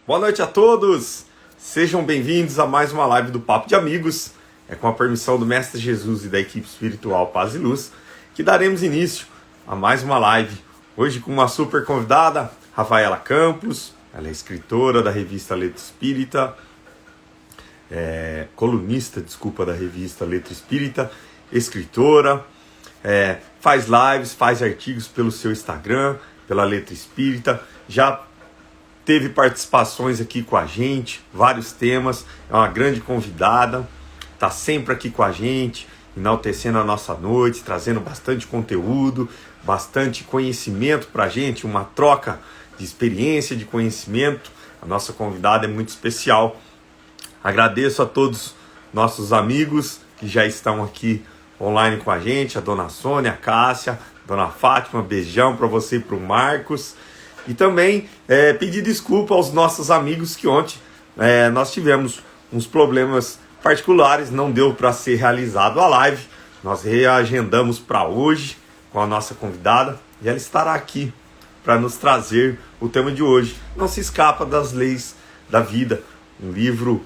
Boa noite a todos! Sejam bem-vindos a mais uma live do Papo de Amigos. É com a permissão do Mestre Jesus e da equipe espiritual Paz e Luz que daremos início a mais uma live. Hoje com uma super convidada, Rafaela Campos. Ela é escritora da revista Letra Espírita, colunista, da revista Letra Espírita, escritora, faz lives, faz artigos pelo seu Instagram, pela Letra Espírita, já teve participações aqui com a gente, vários temas, é uma grande convidada, está sempre aqui com a gente, enaltecendo a nossa noite, trazendo bastante conteúdo, bastante conhecimento para a gente, uma troca de experiência, de conhecimento. A nossa convidada é muito especial. Agradeço a todos nossos amigos que já estão aqui online com a gente, a Dona Sônia, a Cássia, a Dona Fátima, beijão para você e para o Marcos. E também pedir desculpa aos nossos amigos que ontem nós tivemos uns problemas particulares, não deu para ser realizado a live. Nós reagendamos para hoje com a nossa convidada e ela estará aqui para nos trazer o tema de hoje. Não se escapa das leis da vida, um livro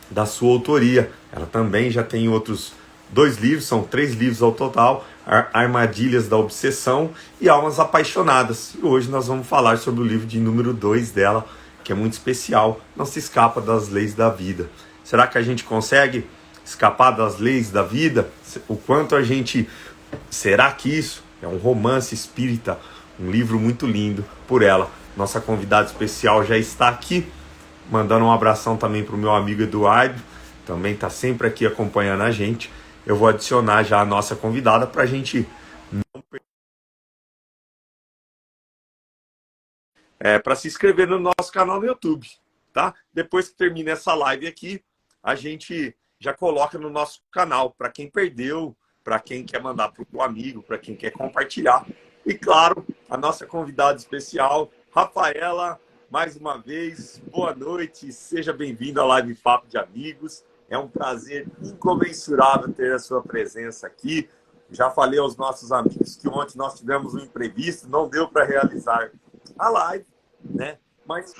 da sua autoria. Ela também já tem outros 2 livros, são 3 livros ao total, Armadilhas da Obsessão e Almas Apaixonadas. E hoje nós vamos falar sobre o livro de número 2 dela, que é muito especial, Não se escapa das leis da vida. Será que a gente consegue escapar das leis da vida? O quanto a gente... Será que isso é um romance espírita, um livro muito lindo por ela? Nossa convidada especial já está aqui, mandando um abração também para o meu amigo Eduardo, também está sempre aqui acompanhando a gente. Eu vou adicionar já a nossa convidada para a gente não para se inscrever no nosso canal no YouTube, tá? Depois que termina essa live aqui, a gente já coloca no nosso canal para quem perdeu, para quem quer mandar para o amigo, para quem quer compartilhar. E claro, a nossa convidada especial, Rafaela, mais uma vez, boa noite, seja bem-vinda à live Papo de Amigos. É um prazer incomensurável ter a sua presença aqui. Já falei aos nossos amigos que ontem nós tivemos um imprevisto, não deu para realizar a live, né? Mas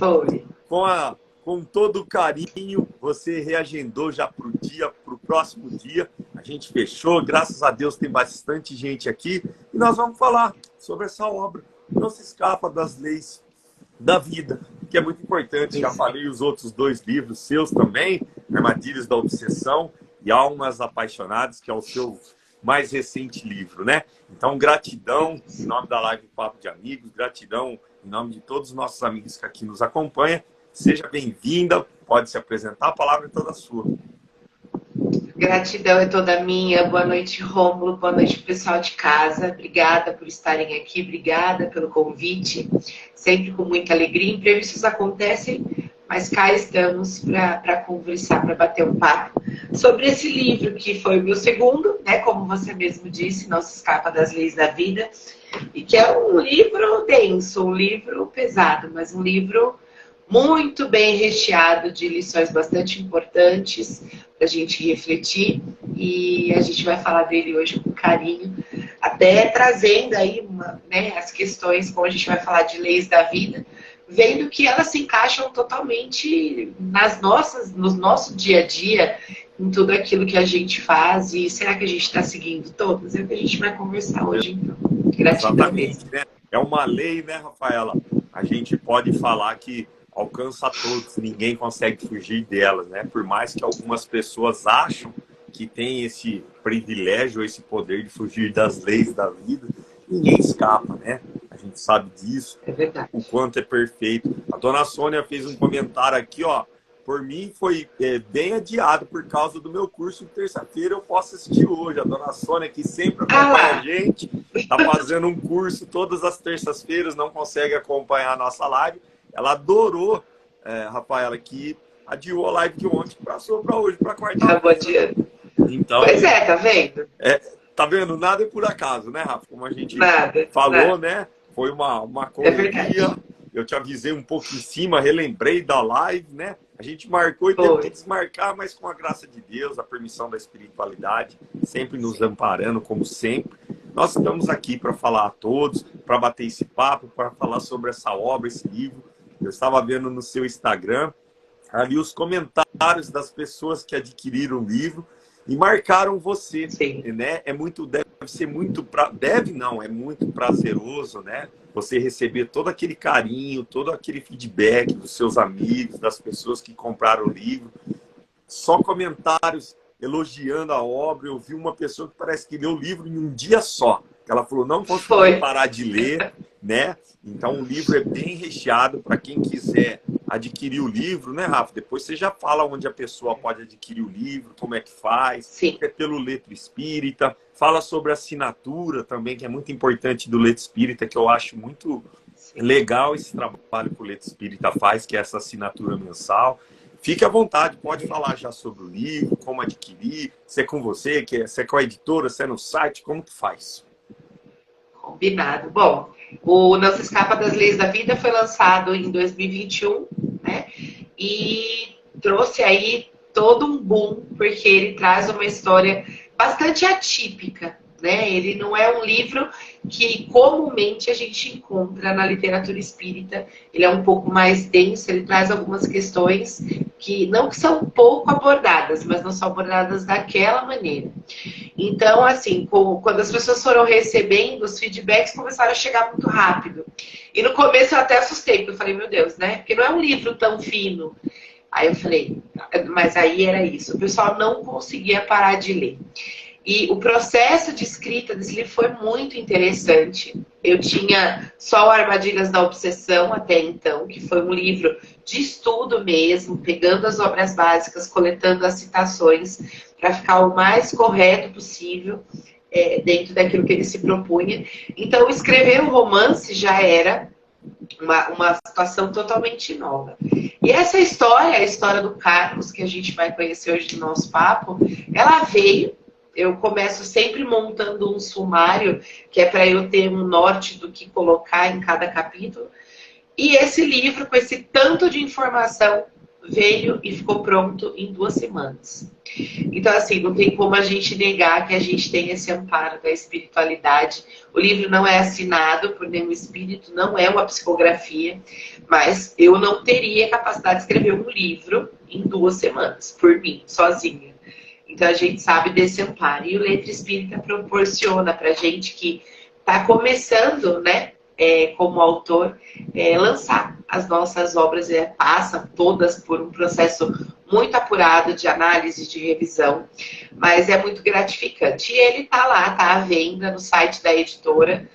com todo o carinho, você reagendou já para o próximo dia. A gente fechou, graças a Deus tem bastante gente aqui. E nós vamos falar sobre essa obra. Não se escapa das leis da vida, que é muito importante. Já falei os outros 2 livros seus também, Armadilhas da Obsessão e Almas Apaixonadas, que é o seu mais recente livro, né? Então, gratidão em nome da live Papo de Amigos, gratidão em nome de todos os nossos amigos que aqui nos acompanham. Seja bem-vinda, pode se apresentar, a palavra é toda sua. Gratidão é toda minha. Boa noite, Rômulo. Boa noite, pessoal de casa. Obrigada por estarem aqui. Obrigada pelo convite. Sempre com muita alegria. Imprevistos acontecem, mas cá estamos para conversar, para bater um papo sobre esse livro que foi o meu segundo, né? Como você mesmo disse, Não se escapa das leis da vida. E que é um livro denso, um livro pesado, mas um livro muito bem recheado de lições bastante importantes para a gente refletir, e a gente vai falar dele hoje com carinho, até trazendo aí as questões, como a gente vai falar de leis da vida, vendo que elas se encaixam totalmente no nosso dia a dia, em tudo aquilo que a gente faz. E será que a gente está seguindo todas? É o que a gente vai conversar hoje, então. Gratidão. Exatamente, né? É uma lei, né, Rafaela? A gente pode falar que alcança a todos, ninguém consegue fugir delas, né? Por mais que algumas pessoas acham que tem esse privilégio, esse poder de fugir das leis da vida, ninguém escapa, né? A gente sabe disso, é verdade. O quanto é perfeito. A Dona Sônia fez um comentário aqui, ó. Por mim foi bem adiado por causa do meu curso de terça-feira, eu posso assistir hoje. A Dona Sônia, que sempre acompanha a gente, está fazendo um curso todas as terças-feiras, não consegue acompanhar a nossa live. Ela adorou, Rafaela, que adiou a live de ontem, passou para hoje, para quarta-feira. Então, pois é, tá vendo? Tá vendo? Nada é por acaso, né, Rafa? Como a gente falou, né? Foi uma correria. Eu te avisei um pouco em cima, relembrei da live, né? A gente marcou e teve que desmarcar, mas com a graça de Deus, a permissão da espiritualidade, sempre nos amparando, como sempre. Nós estamos aqui para falar a todos, para bater esse papo, para falar sobre essa obra, esse livro, Eu estava vendo no seu Instagram ali os comentários das pessoas que adquiriram o livro e marcaram você, Sim. né? Deve ser muito, deve não, é muito prazeroso, né? Você receber todo aquele carinho, todo aquele feedback dos seus amigos, das pessoas que compraram o livro. Só comentários elogiando a obra. Eu vi uma pessoa que parece que leu o livro em um dia só. Ela falou, não consegui parar de ler, né? Então o livro é bem recheado para quem quiser adquirir o livro, né, Rafa? Depois você já fala onde a pessoa pode adquirir o livro, como é que faz. Sim. É pelo Letra Espírita. Fala sobre a assinatura também, que é muito importante do Letra Espírita, que eu acho muito legal esse trabalho que o Letra Espírita faz, que é essa assinatura mensal. Fique à vontade, pode falar já sobre o livro, como adquirir, se é com você, se é com a editora, se é no site, como que faz? Combinado. Bom, o Não Se Escapa das Leis da Vida foi lançado em 2021, né? E trouxe aí todo um boom, porque ele traz uma história bastante atípica, né? Ele não é um livro que comumente a gente encontra na literatura espírita. Ele é um pouco mais denso, ele traz algumas questões que não que são pouco abordadas, mas não são abordadas daquela maneira. Então, assim, quando as pessoas foram recebendo, os feedbacks começaram a chegar muito rápido. E no começo eu até assustei, porque eu falei, meu Deus, né? Porque não é um livro tão fino. Aí eu falei, mas aí era isso. O pessoal não conseguia parar de ler. E o processo de escrita desse livro foi muito interessante. Eu tinha só o Armadilhas da Obsessão até então, que foi um livro de estudo mesmo, pegando as obras básicas, coletando as citações, para ficar o mais correto possível dentro daquilo que ele se propunha. Então, escrever um romance já era uma situação totalmente nova. E essa história, a história do Carlos, que a gente vai conhecer hoje no nosso papo, ela veio. Eu começo sempre montando um sumário, que é para eu ter um norte do que colocar em cada capítulo. E esse livro, com esse tanto de informação, veio e ficou pronto em 2 semanas. Então, assim, não tem como a gente negar que a gente tem esse amparo da espiritualidade. O livro não é assinado por nenhum espírito, não é uma psicografia, mas eu não teria capacidade de escrever um livro em 2 semanas, por mim, sozinha. Então, a gente sabe desse amparo. E o Letra Espírita proporciona para a gente que está começando, né, como autor, lançar as nossas obras. Passa todas por um processo muito apurado de análise, de revisão, mas é muito gratificante. E ele está lá, está à venda no site da editora,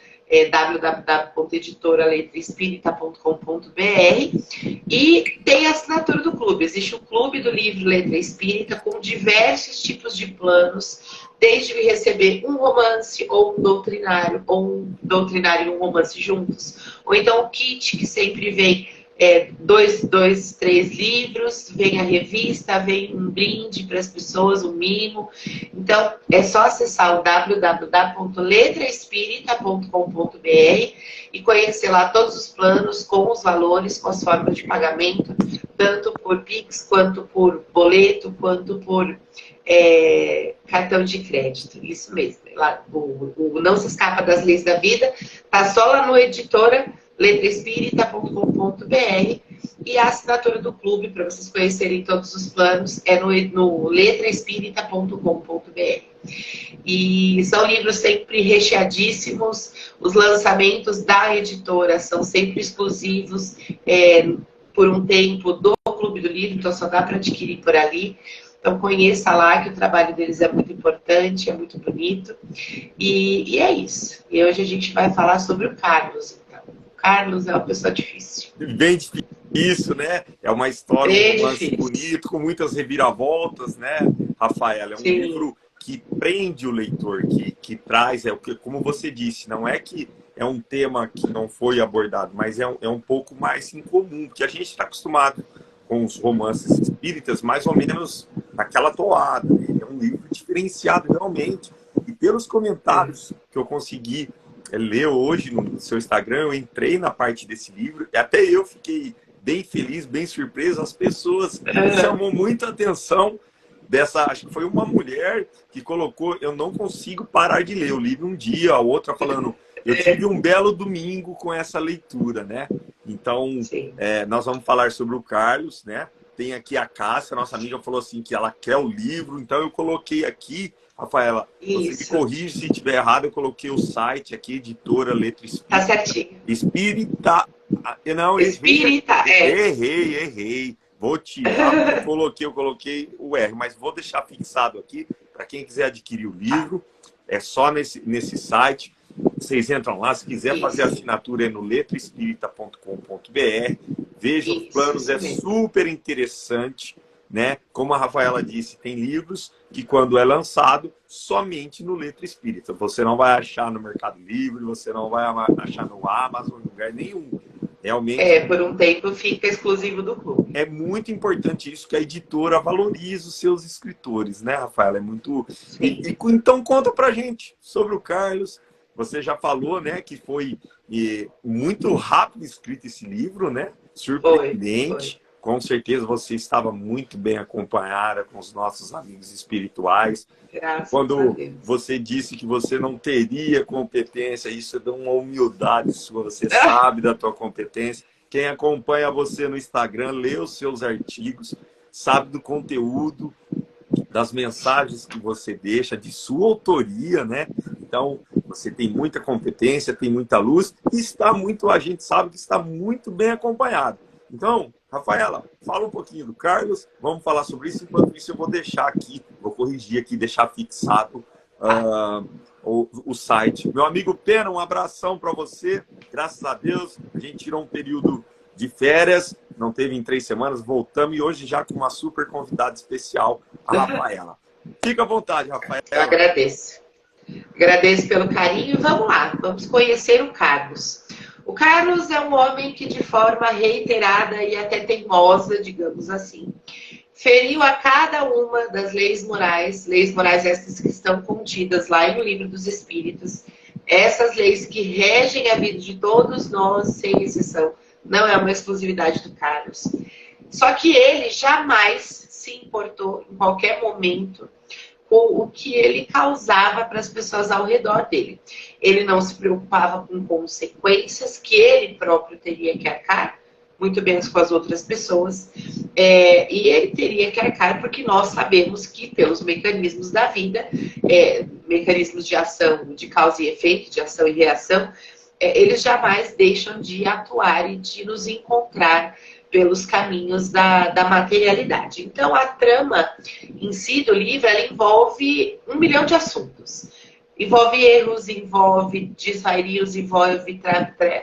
www.editoraletraespírita.com.br, e tem a assinatura do clube. Existe o clube do livro Letra Espírita com diversos tipos de planos, desde receber um romance ou um doutrinário e um romance juntos, ou então o kit que sempre vem 2, 3 livros, vem a revista, vem um brinde para as pessoas, um mimo. Então, é só acessar o www.letraespírita.com.br e conhecer lá todos os planos, com os valores, com as formas de pagamento, tanto por Pix, quanto por boleto, quanto por cartão de crédito. Isso mesmo. Lá, o Não Se Escapa das Leis da Vida tá só lá no editora letraespírita.com.br, e a assinatura do clube, para vocês conhecerem todos os planos, é no letraespírita.com.br. E são livros sempre recheadíssimos. Os lançamentos da editora são sempre exclusivos por um tempo do Clube do Livro, então só dá para adquirir por ali. Então conheça lá, que o trabalho deles é muito importante, é muito bonito. E é isso. E hoje a gente vai falar sobre o Carlos. Carlos é uma pessoa difícil. Bem difícil, né? É uma história, um romance bonito, com muitas reviravoltas, né, Rafaela? É um livro que prende o leitor, que traz, como você disse, não é que é um tema que não foi abordado, mas é um pouco mais incomum, porque a gente está acostumado com os romances espíritas, mais ou menos naquela toada. É um livro diferenciado realmente. E pelos comentários que eu consegui ler hoje no seu Instagram, eu entrei na parte desse livro e até eu fiquei bem feliz, bem surpreso. As pessoas chamou muita atenção acho que foi uma mulher que colocou, eu não consigo parar de ler o livro um dia, a outra falando, eu tive um belo domingo com essa leitura, né? Então, nós vamos falar sobre o Carlos, né? Tem aqui a Cássia, nossa amiga, falou assim que ela quer o livro, então eu coloquei aqui, Rafaela, você me corrige se estiver errado, eu coloquei o site aqui, editora Letra Espírita. Tá certinho. Espírita. Não, Espírita, errei. Vou tirar, eu coloquei o R, mas vou deixar fixado aqui para quem quiser adquirir o livro. É só nesse site. Vocês entram lá, se quiser fazer assinatura é no letraespírita.com.br. Veja os planos, é super interessante, né? Como a Rafaela disse, tem livros que quando é lançado, somente no Letra Espírita. Você não vai achar no Mercado Livre, você não vai achar no Amazon, em lugar nenhum. Realmente, por um tempo fica exclusivo do clube. É muito importante isso, que a editora valorize os seus escritores, né, Rafaela? É muito... Então conta pra gente sobre o Carlos. Você já falou, né, que foi muito rápido escrito esse livro, né? Surpreendente. Foi. Com certeza você estava muito bem acompanhada com os nossos amigos espirituais. Graças Quando a Deus. Você disse que você não teria competência, isso é uma humildade sua, você sabe da tua competência. Quem acompanha você no Instagram, lê os seus artigos, sabe do conteúdo, das mensagens que você deixa, de sua autoria, né? Então, você tem muita competência, tem muita luz e a gente sabe que está muito bem acompanhado. Então, Rafaela, fala um pouquinho do Carlos, vamos falar sobre isso. Enquanto isso, eu vou deixar aqui, vou corrigir aqui, deixar fixado o site. Meu amigo Pena, um abração para você. Graças a Deus, a gente tirou um período de férias, não teve em 3 semanas, voltamos e hoje já com uma super convidada especial, a Rafaela. Fica à vontade, Rafaela. Eu agradeço. Agradeço pelo carinho. Vamos lá, vamos conhecer o Carlos. O Carlos é um homem que, de forma reiterada e até teimosa, digamos assim, feriu a cada uma das leis morais essas que estão contidas lá no Livro dos Espíritos, essas leis que regem a vida de todos nós, sem exceção, não é uma exclusividade do Carlos. Só que ele jamais se importou, em qualquer momento, com o que ele causava para as pessoas ao redor dele. Ele não se preocupava com consequências que ele próprio teria que arcar, muito menos com as outras pessoas, e ele teria que arcar porque nós sabemos que pelos mecanismos da vida, mecanismos de ação, de causa e efeito, de ação e reação, eles jamais deixam de atuar e de nos encontrar pelos caminhos da materialidade. Então, a trama em si do livro, ela envolve 1 milhão de assuntos. Envolve erros, envolve desvarios, envolve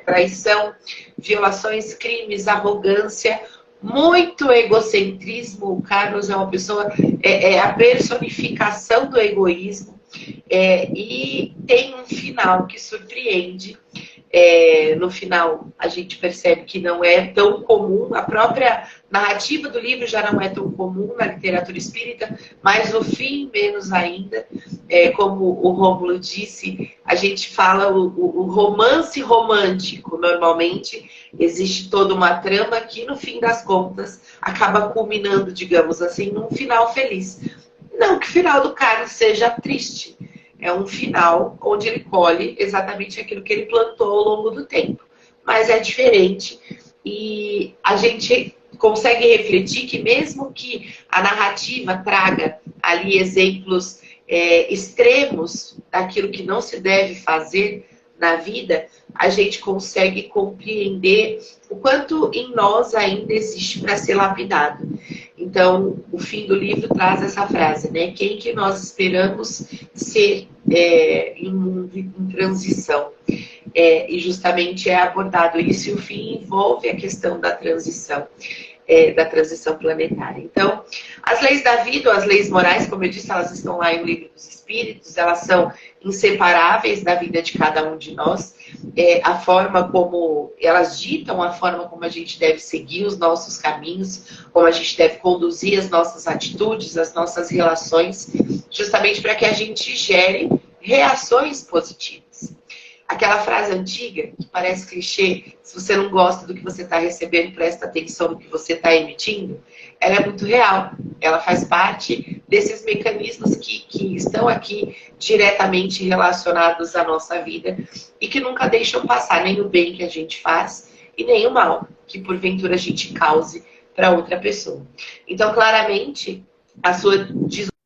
traição, violações, crimes, arrogância, muito egocentrismo. O Carlos é uma pessoa, é a personificação do egoísmo, e tem um final que surpreende. No final, a gente percebe que não é tão comum, a própria narrativa do livro já não é tão comum na literatura espírita, mas no fim, menos ainda. Como o Rômulo disse, a gente fala o romance romântico. Normalmente, existe toda uma trama que, no fim das contas, acaba culminando, digamos assim, num final feliz. Não que o final do Carlos seja triste. É um final onde ele colhe exatamente aquilo que ele plantou ao longo do tempo. Mas é diferente. E a gente consegue refletir que mesmo que a narrativa traga ali exemplos extremos daquilo que não se deve fazer na vida, a gente consegue compreender o quanto em nós ainda existe para ser lapidado. Então, o fim do livro traz essa frase, né? Quem que nós esperamos ser em um mundo em transição? E justamente é abordado isso, e o fim envolve a questão da transição planetária. Então, as leis da vida, ou as leis morais, como eu disse, elas estão lá no Livro dos Espíritos, elas são inseparáveis da vida de cada um de nós. A forma como elas ditam a forma como a gente deve seguir os nossos caminhos, como a gente deve conduzir as nossas atitudes, as nossas relações, justamente para que a gente gere reações positivas. Aquela frase antiga, que parece clichê, se você não gosta do que você está recebendo, presta atenção no que você está emitindo, ela é muito real. Ela faz parte desses mecanismos que estão aqui diretamente relacionados à nossa vida e que nunca deixam passar nem o bem que a gente faz e nem o mal que porventura a gente cause para outra pessoa. Então, claramente, a sua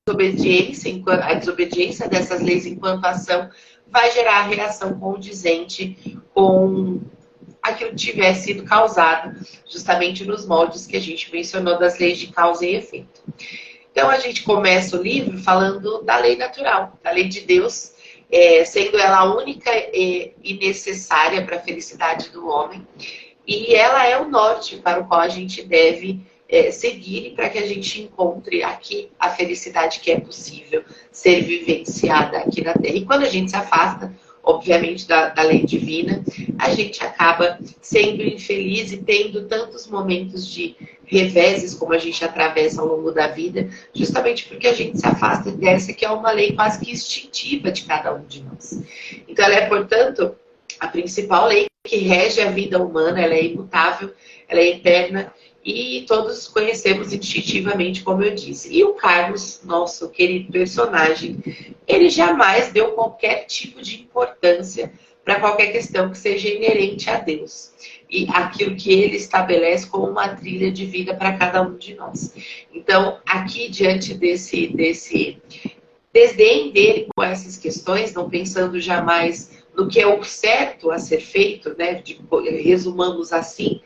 desobediência, a desobediência dessas leis enquanto ação, vai gerar reação condizente com aquilo que tiver sido causado, justamente nos moldes que a gente mencionou das leis de causa e efeito. Então, a gente começa o livro falando da lei natural, da lei de Deus, sendo ela a única e necessária para a felicidade do homem. E ela é o norte para o qual a gente deve seguir para que a gente encontre aqui a felicidade que é possível ser vivenciada aqui na Terra. E quando a gente se afasta, obviamente, da lei divina, a gente acaba sendo infeliz e tendo tantos momentos de reveses como a gente atravessa ao longo da vida, justamente porque a gente se afasta dessa que é uma lei quase que instintiva de cada um de nós. Então, ela é, portanto, a principal lei que rege a vida humana, ela é imutável, ela é eterna, e todos conhecemos instintivamente, como eu disse. E o Carlos, nosso querido personagem, ele jamais deu qualquer tipo de importância para qualquer questão que seja inerente a Deus. E aquilo que ele estabelece como uma trilha de vida para cada um de nós. Então, aqui, diante desse desdém dele com essas questões, não pensando jamais no que é o certo a ser feito, né? Resumamos assim,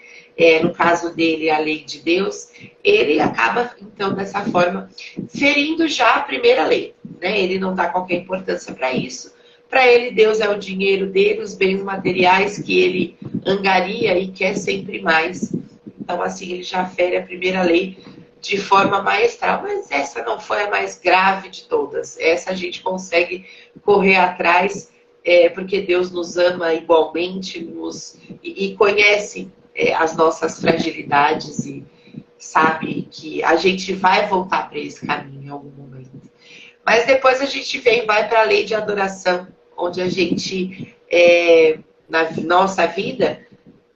no caso dele, a lei de Deus, ele acaba, então, dessa forma, ferindo já a primeira lei. Né? Ele não dá qualquer importância para isso. Para ele, Deus é o dinheiro dele, os bens materiais que ele angaria e quer sempre mais. Então, assim, ele já fere a primeira lei de forma maestral. Mas essa não foi a mais grave de todas. Essa a gente consegue correr atrás, porque Deus nos ama igualmente e conhece as nossas fragilidades e sabe que a gente vai voltar para esse caminho em algum momento. Mas depois a gente vai para a lei de adoração, onde a gente, na nossa vida,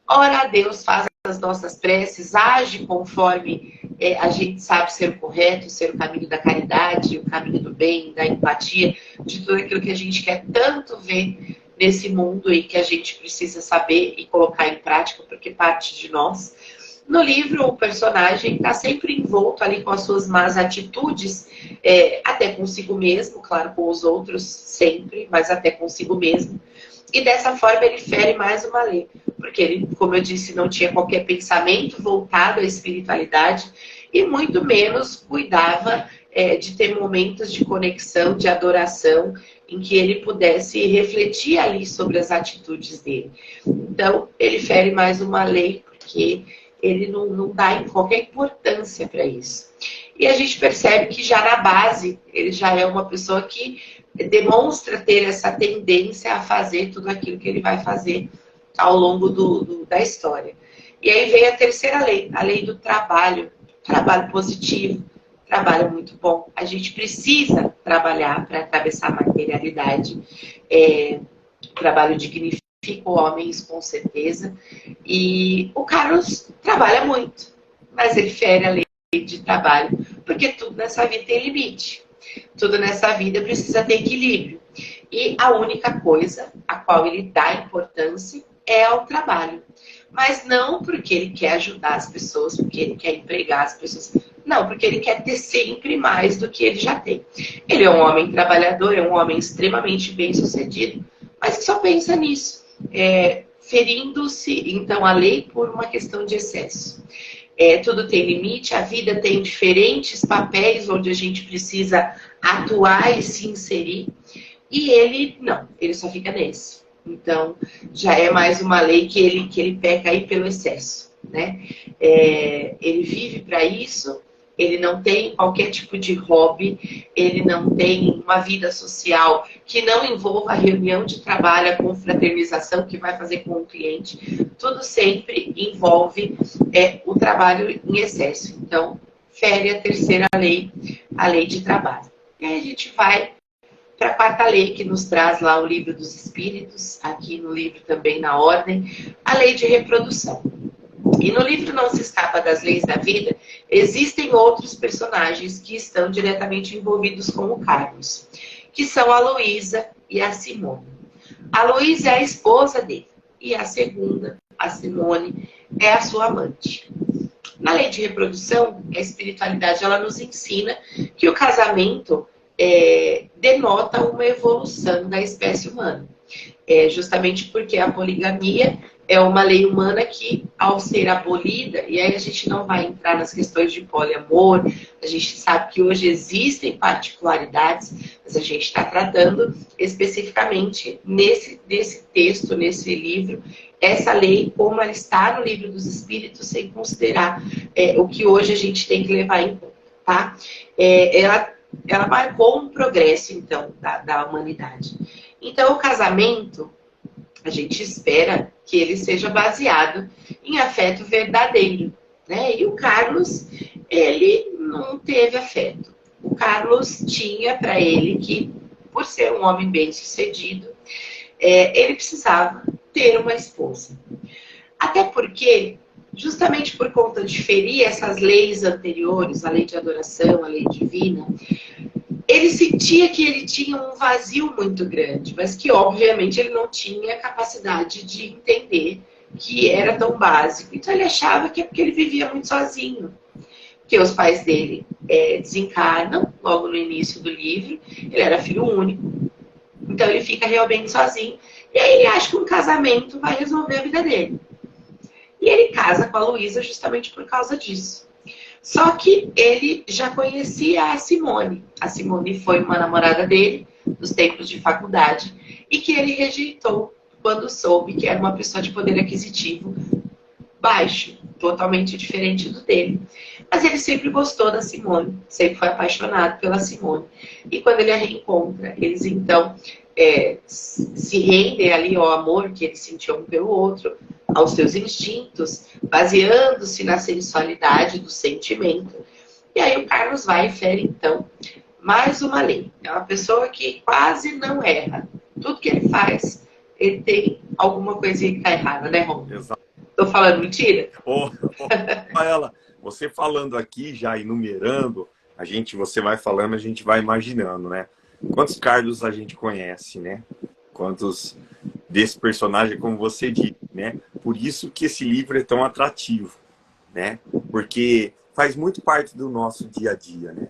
ora a Deus, faz as nossas preces, age conforme a gente sabe ser o correto, ser o caminho da caridade, o caminho do bem, da empatia, de tudo aquilo que a gente quer tanto ver nesse mundo e que a gente precisa saber e colocar em prática, porque parte de nós. No livro, o personagem está sempre envolto ali com as suas más atitudes, até consigo mesmo, claro, com os outros sempre, mas até consigo mesmo. E dessa forma ele fere mais uma lei, porque ele, como eu disse, não tinha qualquer pensamento voltado à espiritualidade e muito menos cuidava de ter momentos de conexão, de adoração, em que ele pudesse refletir ali sobre as atitudes dele. Então, ele fere mais uma lei, porque ele não dá qualquer importância para isso. E a gente percebe que já na base, ele já é uma pessoa que demonstra ter essa tendência a fazer tudo aquilo que ele vai fazer ao longo da história. E aí vem a terceira lei, a lei do trabalho positivo. Trabalho muito bom. A gente precisa trabalhar para atravessar a materialidade. O trabalho dignifica homens, com certeza. E o Carlos trabalha muito, mas ele fere a lei de trabalho, porque tudo nessa vida tem limite. Tudo nessa vida precisa ter equilíbrio. E a única coisa a qual ele dá importância é ao trabalho. Mas não porque ele quer ajudar as pessoas, porque ele quer empregar as pessoas. Não, porque ele quer ter sempre mais do que ele já tem. Ele é um homem trabalhador, é um homem extremamente bem-sucedido, mas que só pensa nisso, ferindo-se, então, a lei por uma questão de excesso. Tudo tem limite, a vida tem diferentes papéis onde a gente precisa atuar e se inserir, e ele não, ele só fica nesse. Então, já é mais uma lei que ele peca aí pelo excesso, né? Ele vive para isso, ele não tem qualquer tipo de hobby, ele não tem uma vida social que não envolva a reunião de trabalho, a confraternização que vai fazer com o cliente. Tudo sempre envolve o trabalho em excesso. Então, fere a terceira lei, a lei de trabalho. E aí a gente vai para a quarta lei, que nos traz lá o livro dos Espíritos, aqui no livro também na ordem, a lei de reprodução. E no livro Não se Escapa das Leis da Vida, existem outros personagens que estão diretamente envolvidos com o Carlos, que são a Luísa e a Simone. A Luísa é a esposa dele, e a segunda, a Simone, é a sua amante. Na lei de reprodução, a espiritualidade ela nos ensina que o casamento denota uma evolução da espécie humana. Justamente porque a poligamia é uma lei humana que, ao ser abolida, e aí a gente não vai entrar nas questões de poliamor, a gente sabe que hoje existem particularidades, mas a gente está tratando especificamente nesse texto, nesse livro, essa lei, como ela está no livro dos Espíritos, sem considerar o que hoje a gente tem que levar em conta, tá? Ela marcou um progresso, então, da humanidade. Então, o casamento, a gente espera que ele seja baseado em afeto verdadeiro, né? E o Carlos, ele não teve afeto. O Carlos tinha para ele que, por ser um homem bem-sucedido, ele precisava ter uma esposa. Até porque, justamente por conta de ferir essas leis anteriores, a lei de adoração, a lei divina, ele sentia que ele tinha um vazio muito grande, mas que, obviamente, ele não tinha capacidade de entender que era tão básico. Então, ele achava que é porque ele vivia muito sozinho. Porque os pais dele desencarnam logo no início do livro, ele era filho único, então ele fica realmente sozinho. E aí ele acha que um casamento vai resolver a vida dele. E ele casa com a Luísa justamente por causa disso. Só que ele já conhecia a Simone. A Simone foi uma namorada dele, nos tempos de faculdade, e que ele rejeitou quando soube que era uma pessoa de poder aquisitivo baixo, totalmente diferente do dele. Mas ele sempre gostou da Simone, sempre foi apaixonado pela Simone. E quando ele a reencontra, eles então se rendem ali ao amor que eles sentiam um pelo outro, aos seus instintos, baseando-se na sensualidade do sentimento. E aí o Carlos vai e fere, então, mais uma lei. É uma pessoa que quase não erra. Tudo que ele faz, ele tem alguma coisinha que está errada, né, Ron? Exato. Tô falando mentira? Ela, você falando aqui, já enumerando, você vai falando, a gente vai imaginando, né? Quantos Carlos a gente conhece, né? Quantos desse personagem, como você disse, né? Por isso que esse livro é tão atrativo, né? Porque faz muito parte do nosso dia a dia, né?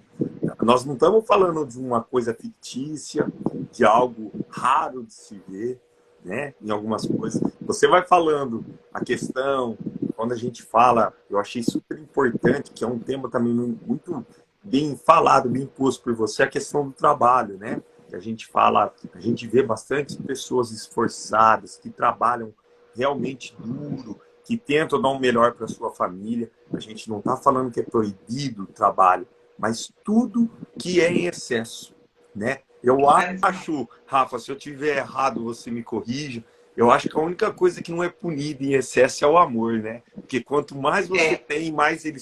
Nós não estamos falando de uma coisa fictícia, de algo raro de se ver, né? Em algumas coisas. Você vai falando a questão, quando a gente fala, eu achei super importante, que é um tema também muito bem falado, bem posto por você, a questão do trabalho, né? Que a gente fala, a gente vê bastante pessoas esforçadas, que trabalham realmente duro, que tentam dar o melhor para a sua família. A gente não está falando que é proibido o trabalho, mas tudo que é em excesso, né? Eu acho, Rafa, se eu tiver errado, você me corrija. Eu acho que a única coisa que não é punida em excesso é o amor, né? Porque quanto mais você tem, mais ele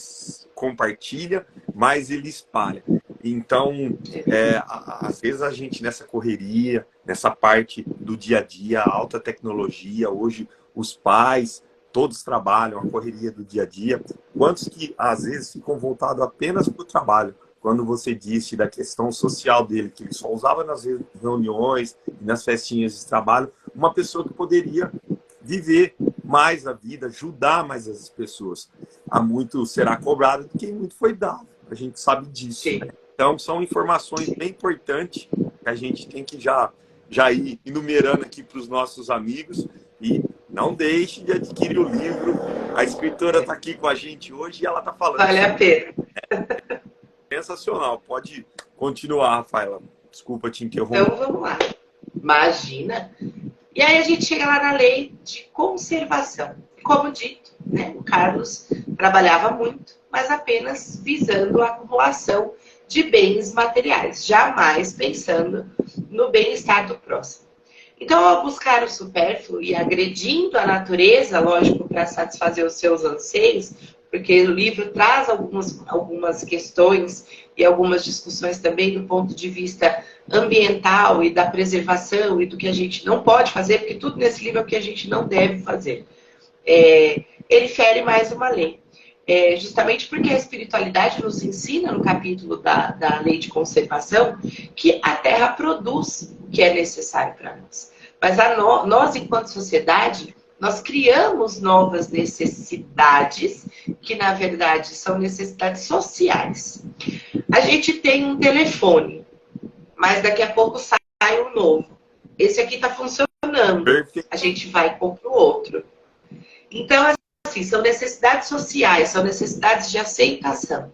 compartilha, mais ele espalha. Então, às vezes a gente nessa correria, nessa parte do dia a dia, alta tecnologia, hoje os pais, todos trabalham, a correria do dia a dia. Quantos que às vezes ficam voltados apenas para o trabalho? Quando você disse da questão social dele, que ele só usava nas reuniões e nas festinhas de trabalho, uma pessoa que poderia viver mais a vida, ajudar mais as pessoas. Há muito será cobrado do que muito foi dado. A gente sabe disso. Né? Então, são informações bem importantes que a gente tem que já ir enumerando aqui para os nossos amigos. E não deixe de adquirir o livro. A escritora está aqui com a gente hoje e ela está falando. Vale a pena. Sensacional. Pode continuar, Rafaela. Desculpa te interromper. Então, vamos lá. Imagina. E aí a gente chega lá na lei de conservação. Como dito, né, o Carlos trabalhava muito, mas apenas visando a acumulação de bens materiais, jamais pensando no bem-estar do próximo. Então, ao buscar o supérfluo e agredindo a natureza, lógico, para satisfazer os seus anseios, porque o livro traz algumas questões e algumas discussões também do ponto de vista ambiental e da preservação e do que a gente não pode fazer, porque tudo nesse livro é o que a gente não deve fazer. Ele fere mais uma lei. Justamente porque a espiritualidade nos ensina, no capítulo da lei de conservação, que a Terra produz o que é necessário para nós. Mas nós, enquanto sociedade, nós criamos novas necessidades, que na verdade são necessidades sociais. A gente tem um telefone, mas daqui a pouco sai um novo. Esse aqui está funcionando. A gente vai e compra o outro. Então, assim, são necessidades sociais, são necessidades de aceitação.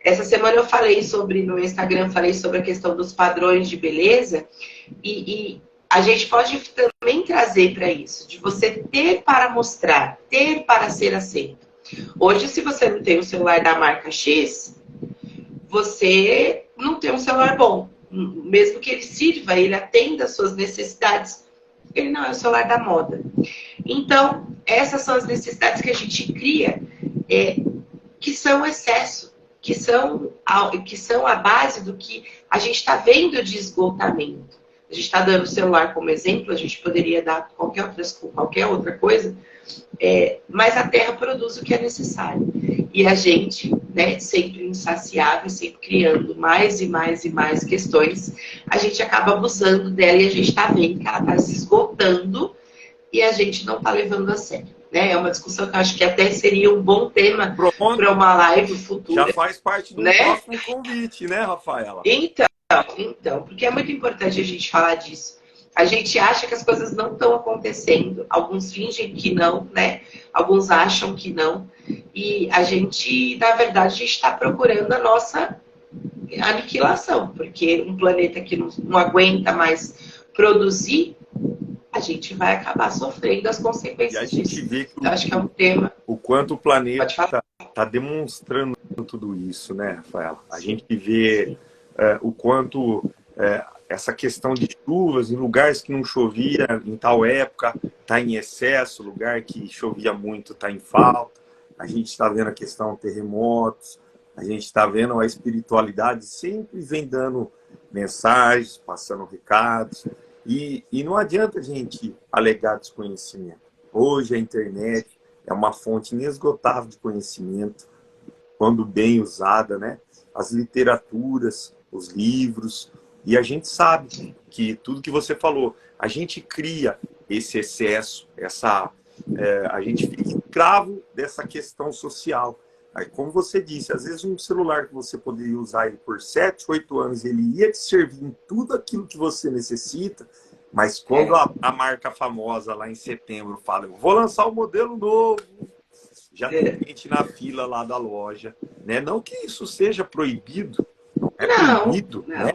Essa semana eu falei no Instagram, falei sobre a questão dos padrões de beleza e a gente pode também trazer para isso, de você ter para mostrar, ter para ser aceito. Hoje, se você não tem o celular da marca X, você não tem um celular bom. Mesmo que ele sirva, ele atenda às suas necessidades, ele não é o celular da moda. Então, essas são as necessidades que a gente cria, que são excesso, que são a base do que a gente está vendo de esgotamento. A gente está dando o celular como exemplo, a gente poderia dar qualquer outra coisa, mas a Terra produz o que é necessário. E a gente, né, sempre insaciável, sempre criando mais e mais e mais questões, a gente acaba abusando dela e a gente está vendo que ela está se esgotando e a gente não está levando a sério. Né? É uma discussão que eu acho que até seria um bom tema para uma live futura. Já faz parte do próximo convite, né, Rafaela? Então, porque é muito importante a gente falar disso. A gente acha que as coisas não estão acontecendo. Alguns fingem que não, né? Alguns acham que não. E a gente, na verdade, a gente está procurando a nossa aniquilação. Porque um planeta que não aguenta mais produzir, a gente vai acabar sofrendo as consequências disso. E a gente vê que eu acho que é um tema... o quanto o planeta está demonstrando tudo isso, né, Rafaela? A gente vê o quanto... essa questão de chuvas em lugares que não chovia em tal época está em excesso, lugar que chovia muito está em falta. A gente está vendo a questão de terremotos, a gente está vendo a espiritualidade sempre vem dando mensagens, passando recados. E não adianta a gente alegar desconhecimento. Hoje a internet é uma fonte inesgotável de conhecimento, quando bem usada, né? As literaturas, os livros... E a gente sabe que tudo que você falou, a gente cria esse excesso, a gente fica escravo dessa questão social. Aí, como você disse, às vezes um celular que você poderia usar ele por 7, 8 anos, ele ia te servir em tudo aquilo que você necessita, mas quando a marca famosa lá em setembro fala, eu vou lançar um modelo novo, já tem gente na fila lá da loja. Né? Não que isso seja proibido, não é proibido, não. Né?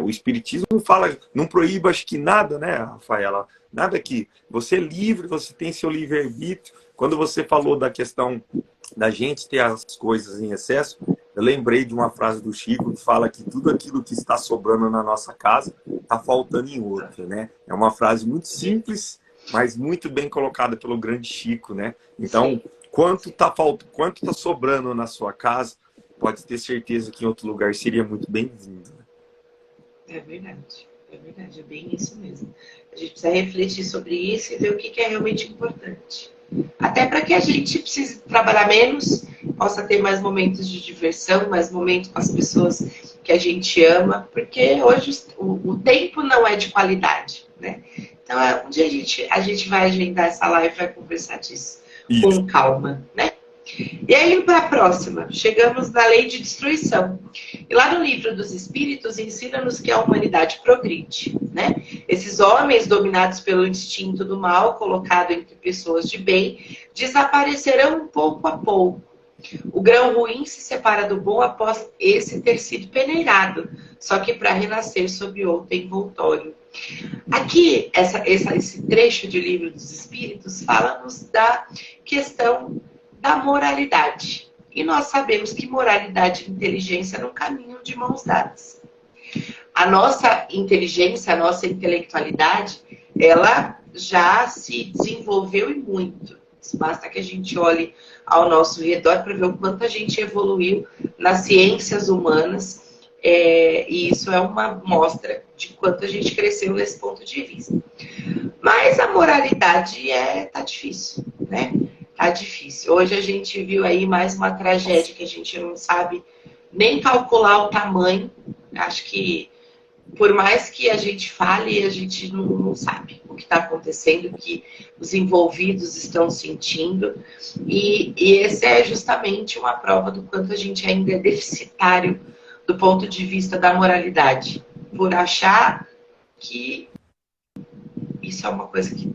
O Espiritismo fala, não proíbe acho que nada, né, Rafaela? Nada que você é livre, você tem seu livre-arbítrio. Quando você falou da questão da gente ter as coisas em excesso, eu lembrei de uma frase do Chico que fala que tudo aquilo que está sobrando na nossa casa está faltando em outra, né? É uma frase muito simples, mas muito bem colocada pelo grande Chico, né? Então, quanto tá sobrando na sua casa, pode ter certeza que em outro lugar seria muito bem-vindo. É verdade, é bem isso mesmo. A gente precisa refletir sobre isso e ver o que é realmente importante. Até para que a gente precise trabalhar menos, possa ter mais momentos de diversão, mais momentos com as pessoas que a gente ama, porque hoje o tempo não é de qualidade, né? Então, um dia a gente vai agendar essa live e vai conversar disso com calma, né? E aí, para a próxima, chegamos na lei de destruição. E lá no livro dos Espíritos, ensina-nos que a humanidade progride, né? Esses homens dominados pelo instinto do mal, colocado entre pessoas de bem, desaparecerão pouco a pouco. O grão ruim se separa do bom após esse ter sido peneirado, só que para renascer sob outro envoltório. Aqui, esse trecho de livro dos Espíritos fala-nos da questão da moralidade. E nós sabemos que moralidade e inteligência não caminham de mãos dadas. A nossa inteligência, a nossa intelectualidade, ela já se desenvolveu e muito. simples. Basta que a gente olhe ao nosso redor para ver o quanto a gente evoluiu nas ciências humanas. E isso é uma mostra de quanto a gente cresceu nesse ponto de vista. Mas a moralidade tá difícil, né? Tá difícil. Hoje a gente viu aí mais uma tragédia que a gente não sabe nem calcular o tamanho. Acho que por mais que a gente fale, a gente não sabe o que está acontecendo, o que os envolvidos estão sentindo. E esse é justamente uma prova do quanto a gente ainda é deficitário do ponto de vista da moralidade, por achar que isso é uma coisa que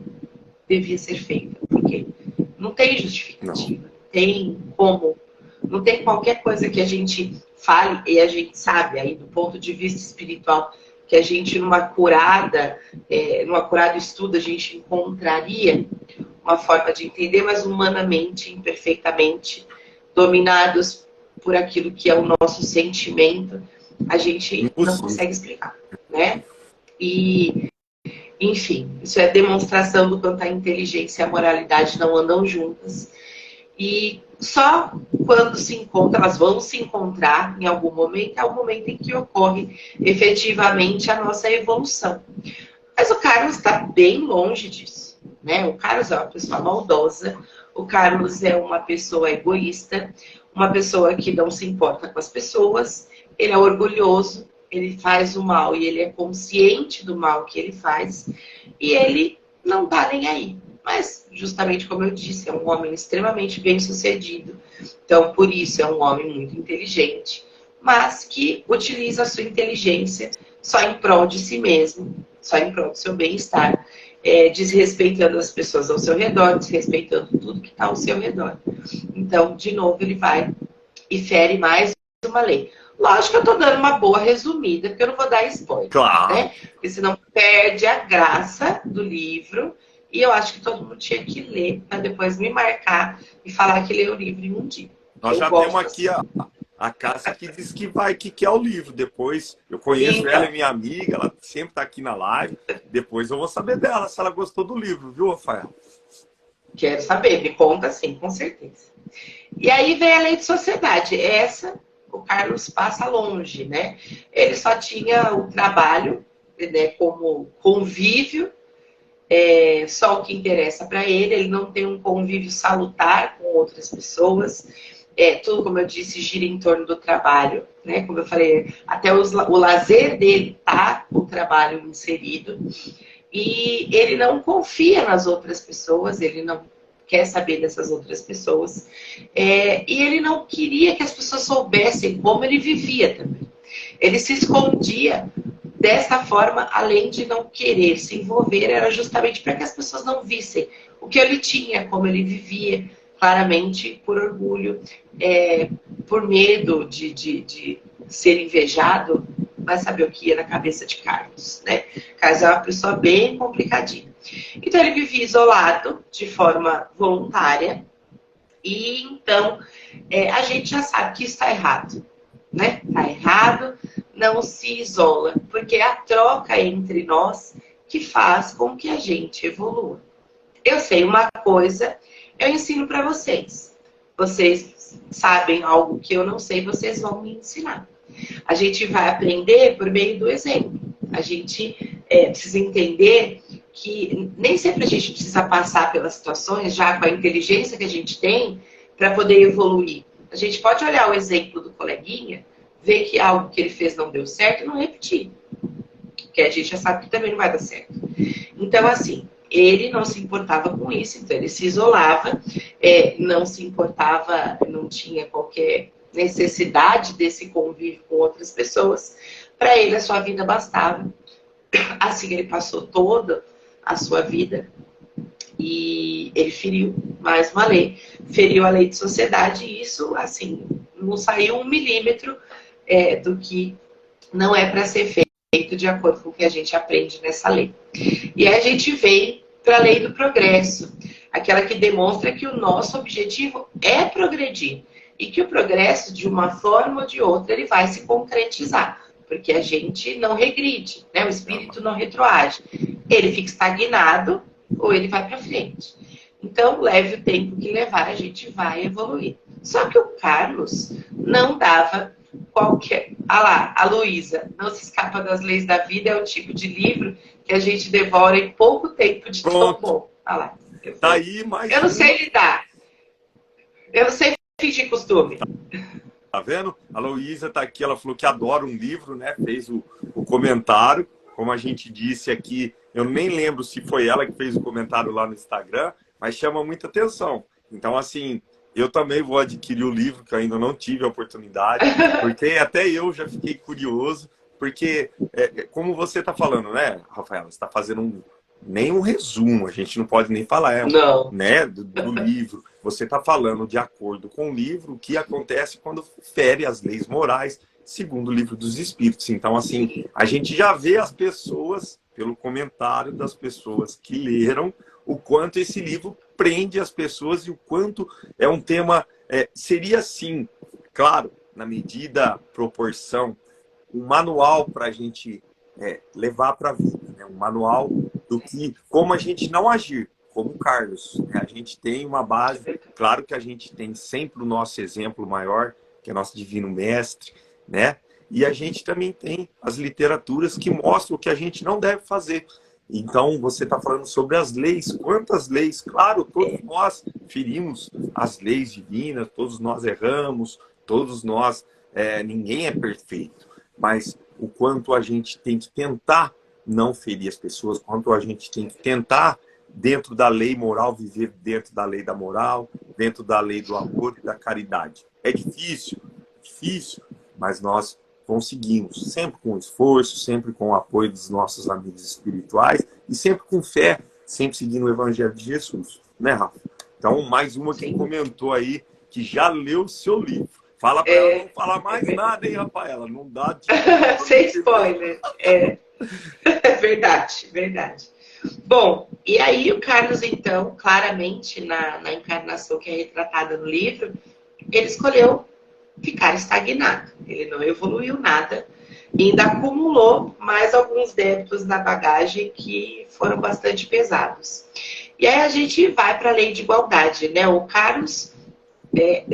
devia ser feita, porque não tem justificativa, tem como, não tem qualquer coisa que a gente fale e a gente sabe aí do ponto de vista espiritual que a gente num acurado estudo a gente encontraria uma forma de entender, mas humanamente, imperfeitamente, dominados por aquilo que é o nosso sentimento, a gente não consegue explicar, né? E, enfim, isso é demonstração do quanto a inteligência e a moralidade não andam juntas. E só quando se encontram, elas vão se encontrar em algum momento, é o momento em que ocorre efetivamente a nossa evolução. Mas o Carlos está bem longe disso, né? O Carlos é uma pessoa maldosa, o Carlos é uma pessoa egoísta, uma pessoa que não se importa com as pessoas, ele é orgulhoso, ele faz o mal e ele é consciente do mal que ele faz e ele não tá nem aí. Mas, justamente como eu disse, é um homem extremamente bem-sucedido. Então, por isso, é um homem muito inteligente, mas que utiliza a sua inteligência só em prol de si mesmo, só em prol do seu bem-estar, desrespeitando as pessoas ao seu redor, desrespeitando tudo que está ao seu redor. Então, de novo, ele vai e fere mais uma lei. Lógico que eu estou dando uma boa resumida, porque eu não vou dar spoiler, Claro. né? Porque senão perde a graça do livro. E eu acho que todo mundo tinha que ler para depois me marcar e falar que leu o livro em um dia. Nós já temos aqui a Cássia que diz que quer o livro. Depois, eu conheço ela, é minha amiga, ela sempre está aqui na live. Depois eu vou saber dela se ela gostou do livro, viu, Rafael? Quero saber, me conta sim, com certeza. E aí vem a lei de sociedade. Essa, o Carlos passa longe, né? Ele só tinha o trabalho, né, como convívio, só o que interessa para ele não tem um convívio salutar com outras pessoas, tudo, como eu disse, gira em torno do trabalho, né? Como eu falei, até o lazer dele tá com o trabalho inserido, e ele não confia nas outras pessoas, ele não quer saber dessas outras pessoas, e ele não queria que as pessoas soubessem como ele vivia também. Ele se escondia dessa forma, além de não querer se envolver, era justamente para que as pessoas não vissem o que ele tinha, como ele vivia, claramente por orgulho, por medo de ser invejado. Vai saber o que ia na cabeça de Carlos, né? Carlos é uma pessoa bem complicadinha. Então ele vivia isolado, de forma voluntária, e então a gente já sabe que isso está errado, né? Está errado. Não se isola, porque é a troca entre nós que faz com que a gente evolua. Eu sei uma coisa, eu ensino para vocês. Vocês sabem algo que eu não sei, vocês vão me ensinar. A gente vai aprender por meio do exemplo. A gente precisa entender que nem sempre a gente precisa passar pelas situações já com a inteligência que a gente tem para poder evoluir. A gente pode olhar o exemplo do coleguinha, ver que algo que ele fez não deu certo e não repetir. Porque a gente já sabe que também não vai dar certo. Então, assim, ele não se importava com isso, então ele se isolava, não se importava, não tinha qualquer necessidade desse convívio com outras pessoas. Para ele, a sua vida bastava. Assim, ele passou toda a sua vida e ele feriu mais uma lei. Feriu a lei de sociedade e isso, assim, não saiu 1 milímetro do que não é para ser feito de acordo com o que a gente aprende nessa lei. E aí a gente vem para a lei do progresso, aquela que demonstra que o nosso objetivo é progredir e que o progresso, de uma forma ou de outra, ele vai se concretizar, porque a gente não regride, né? O espírito não retroage. Ele fica estagnado ou ele vai para frente. Então, leve o tempo que levar, a gente vai evoluir. Só que o Carlos não dava qualquer... Ah lá, a Luísa, Não Se Escapa das Leis da Vida é o tipo de livro que a gente devora em pouco tempo de tão Pronto, bom. Ah lá. tá aí Eu mais não uma. sei lidar. Eu não sei fingir costume. Tá vendo? A Luísa tá aqui, ela falou que adora um livro, né? Fez o comentário. Como a gente disse aqui, eu nem lembro se foi ela que fez o comentário lá no Instagram, mas chama muita atenção. Então, assim, eu também vou adquirir o livro, que eu ainda não tive a oportunidade, porque até eu já fiquei curioso, porque, como você está falando, né, Rafaela? Você está fazendo nem um resumo, a gente não pode nem falar, Não. né, do livro. Você está falando de acordo com o livro o que acontece quando fere as leis morais, segundo o livro dos Espíritos. Então, assim, a gente já vê as pessoas, pelo comentário das pessoas que leram, o quanto esse livro prende as pessoas e o quanto é um tema... seria, assim, claro, na medida, proporção, um manual para a gente levar para a vida, né? Um manual do que, como a gente não agir, como o Carlos, né? A gente tem uma base, claro que a gente tem sempre o nosso exemplo maior, que é nosso Divino Mestre, né? E a gente também tem as literaturas que mostram o que a gente não deve fazer. Então, você está falando sobre as leis. Quantas leis? Claro, todos nós ferimos as leis divinas, todos nós erramos, todos nós, ninguém é perfeito. Mas o quanto a gente tem que tentar não ferir as pessoas, o quanto a gente tem que tentar, dentro da lei moral, viver dentro da lei da moral, dentro da lei do amor e da caridade. É difícil, mas nós conseguimos, sempre com esforço, sempre com o apoio dos nossos amigos espirituais e sempre com fé, sempre seguindo o Evangelho de Jesus, né, Rafa? Então, mais uma que comentou aí, que já leu o seu livro. Fala para ela não falar mais nada, hein, Rafaela? Não dá de... Sem spoiler. É verdade, verdade. Bom, e aí o Carlos, então, claramente, na encarnação que é retratada no livro, ele escolheu ficar estagnado. Ele não evoluiu nada e ainda acumulou mais alguns débitos na bagagem que foram bastante pesados. E aí a gente vai para a lei de igualdade, né? O Carlos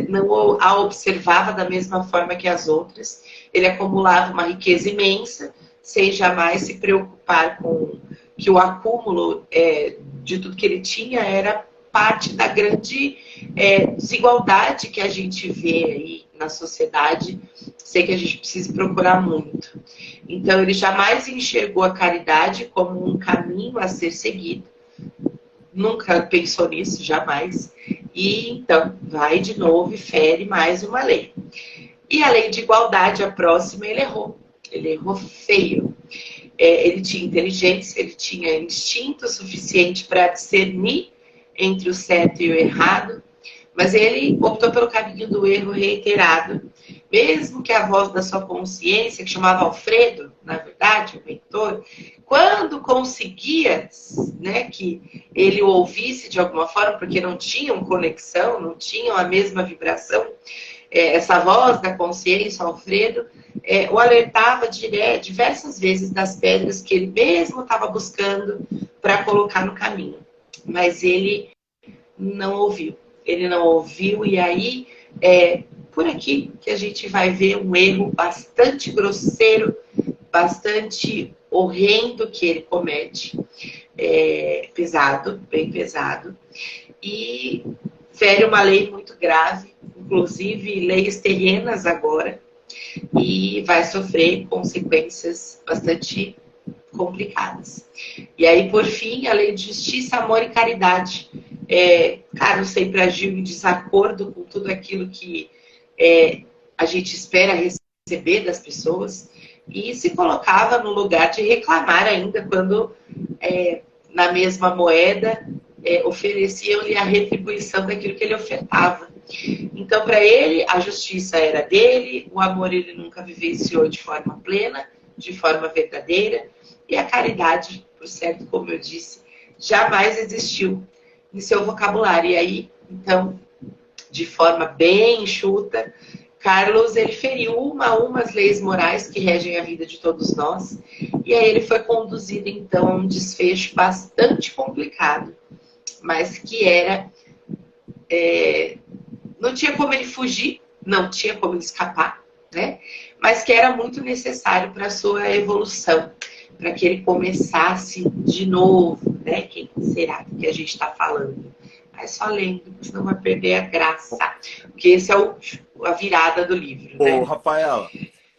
não a observava da mesma forma que as outras. Ele acumulava uma riqueza imensa, sem jamais se preocupar com que o acúmulo de tudo que ele tinha era parte da grande desigualdade que a gente vê aí na sociedade, sei que a gente precisa procurar muito. Então, ele jamais enxergou a caridade como um caminho a ser seguido, nunca pensou nisso, jamais. E então, vai de novo e fere mais uma lei. E a lei de igualdade, a próxima, ele errou feio. Ele tinha inteligência, ele tinha instinto suficiente para discernir entre o certo e o errado, mas ele optou pelo caminho do erro reiterado, mesmo que a voz da sua consciência, que chamava Alfredo, na verdade, o mentor, quando conseguia, né, que ele o ouvisse de alguma forma, porque não tinham conexão, não tinham a mesma vibração, essa voz da consciência, Alfredo, o alertava diversas vezes das pedras que ele mesmo estava buscando para colocar no caminho. Mas ele não ouviu. Ele não ouviu e aí por aqui que a gente vai ver um erro bastante grosseiro, bastante horrendo que ele comete. Pesado, bem pesado. E fere uma lei muito grave, inclusive leis terrenas agora, e vai sofrer consequências bastante complicadas. E aí, por fim, a lei de justiça, amor e caridade. Carlos sempre agiu em desacordo com tudo aquilo que a gente espera receber das pessoas e se colocava no lugar de reclamar ainda quando, na mesma moeda, ofereciam-lhe a retribuição daquilo que ele ofertava. Então, para ele, a justiça era dele, o amor ele nunca vivenciou de forma plena, de forma verdadeira, e a caridade, por certo, como eu disse, jamais existiu em seu vocabulário. E aí, então, de forma bem enxuta, Carlos ele feriu uma a uma as leis morais que regem a vida de todos nós, e aí ele foi conduzido, então, a um desfecho bastante complicado. mas que era... não tinha como ele fugir, não tinha como ele escapar, né? Mas que era muito necessário para a sua evolução, para que ele começasse de novo, né? Quem será que a gente está falando? Mas só lendo, senão vai perder a graça. Porque esse é a virada do livro, né? Ô, Rafaela,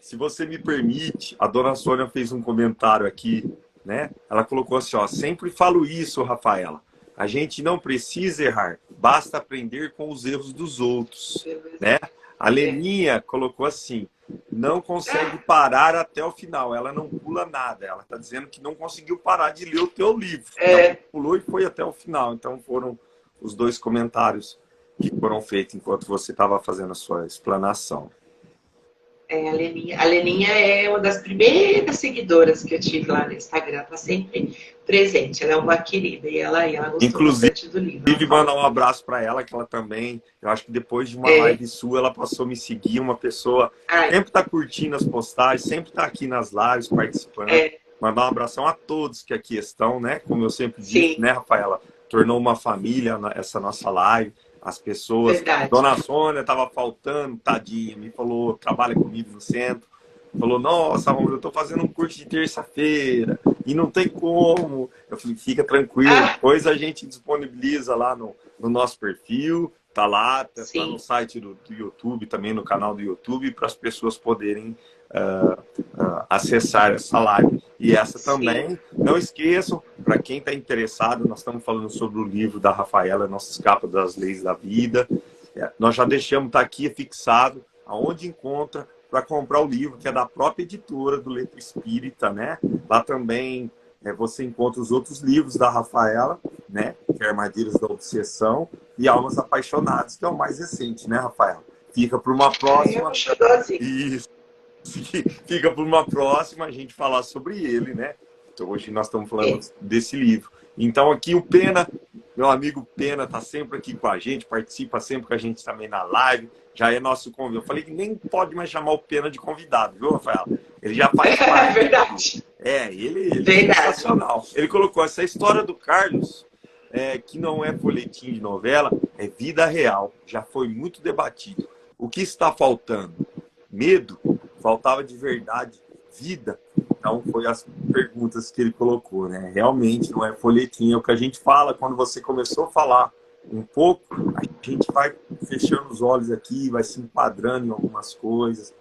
se você me permite, a dona Sônia fez um comentário aqui, né? Ela colocou assim, ó, sempre falo isso, Rafaela. A gente não precisa errar, basta aprender com os erros dos outros, né? A Leninha colocou assim, não consegue parar até o final, ela não pula nada, ela está dizendo que não conseguiu parar de ler o teu livro, ela pulou e foi até o final, então foram os dois comentários que foram feitos enquanto você estava fazendo a sua explanação. A Leninha é uma das primeiras seguidoras que eu tive lá no Instagram, tá sempre presente, ela é uma querida e ela gostou bastante do livro. Inclusive, mandar um abraço para ela, que ela também, eu acho que depois de uma live sua, ela passou a me seguir, uma pessoa que sempre está curtindo as postagens, sempre está aqui nas lives, participando. Mandar um abração a todos que aqui estão, né? Como eu sempre disse, né, Rafaela? Tornou uma família essa nossa live. As pessoas... Verdade. Dona Sônia estava faltando, tadinha, me falou, trabalha comigo no centro. Falou, nossa, amor, eu estou fazendo um curso de terça-feira e não tem como. Eu falei, fica tranquilo, depois a gente disponibiliza lá no nosso perfil, tá lá, tá no site do YouTube, também no canal do YouTube, para as pessoas poderem acessar essa live. E essa também, não esqueçam, para quem está interessado, nós estamos falando sobre o livro da Rafaela, Nossa Escapa das Leis da Vida. Nós já deixamos, tá aqui fixado, aonde encontra para comprar o livro, que é da própria editora do Letra Espírita, né? Lá também você encontra os outros livros da Rafaela, né? Que é Armadilhas da Obsessão e Almas Apaixonadas, que é o mais recente, né, Rafaela? Fica para uma próxima... Isso. Fica para uma próxima a gente falar sobre ele, né? Então, hoje nós estamos falando desse livro. Então aqui o Pena, meu amigo Pena, está sempre aqui com a gente, participa sempre com a gente também na live, já é nosso convidado. Eu falei que nem pode mais chamar o Pena de convidado, viu, Rafael? Ele já faz parte. É verdade. Ele é sensacional. Ele colocou essa história do Carlos, que não é folhetim de novela, é vida real. Já foi muito debatido. O que está faltando? Medo? Faltava de verdade, vida. Então, foi as perguntas que ele colocou, né? Realmente não é folhetim, é o que a gente fala. Quando você começou a falar um pouco, a gente vai fechando os olhos aqui, vai se enquadrando em algumas coisas.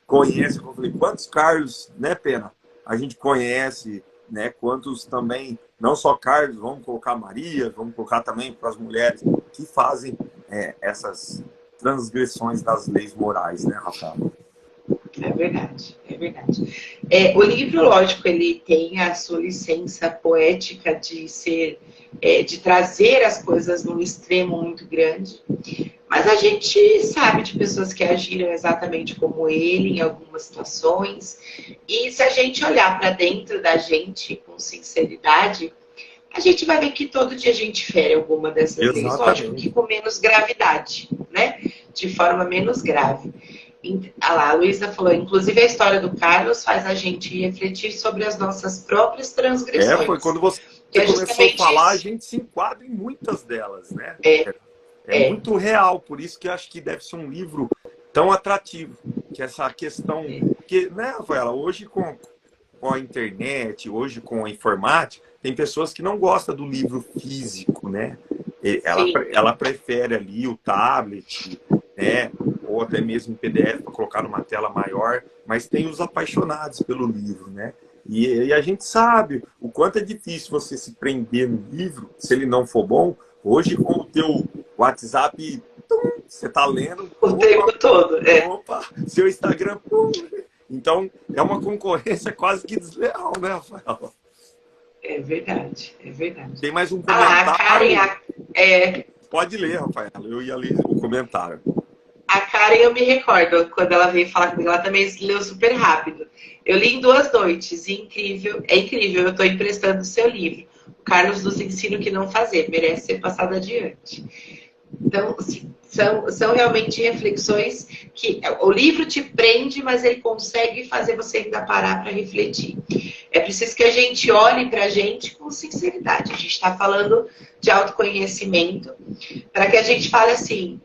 Conhece, eu falei, quantos Carlos, né, Pena? A gente conhece, né? Quantos também, não só Carlos, vamos colocar Maria, vamos colocar também para as mulheres que fazem essas transgressões das leis morais, né, Rafael? É verdade, é verdade. O livro, lógico, ele tem a sua licença poética de ser, de trazer as coisas num extremo muito grande, mas a gente sabe de pessoas que agiram exatamente como ele em algumas situações, e se a gente olhar para dentro da gente com sinceridade, a gente vai ver que todo dia a gente fere alguma dessas leis, lógico que com menos gravidade, né? De forma menos grave. A Luísa falou, inclusive a história do Carlos faz a gente refletir sobre as nossas próprias transgressões. Foi quando você começou a falar, a gente se enquadra em muitas delas, né? É muito real, por isso que eu acho que deve ser um livro tão atrativo, que essa questão... Porque, né, Rafaela, hoje com a internet, hoje com a informática, tem pessoas que não gostam do livro físico, né? Ela prefere ali o tablet, né? Ou até mesmo em PDF para colocar numa tela maior, mas tem os apaixonados pelo livro, né? E a gente sabe o quanto é difícil você se prender no livro, se ele não for bom. Hoje, com o teu WhatsApp, você está lendo... O tempo todo, seu Instagram... Então, é uma concorrência quase que desleal, né, Rafael? É verdade, é verdade. Tem mais um comentário. A Karen, Pode ler, Rafael, eu ia ler o comentário. A Karen, eu me recordo, quando ela veio falar comigo, ela também leu super rápido. Eu li em 2 noites, e é incrível, eu estou emprestando o seu livro. O Carlos nos ensina o que não fazer, merece ser passado adiante. Então, são realmente reflexões que o livro te prende, mas ele consegue fazer você ainda parar para refletir. É preciso que a gente olhe para a gente com sinceridade. A gente está falando de autoconhecimento, para que a gente fale assim,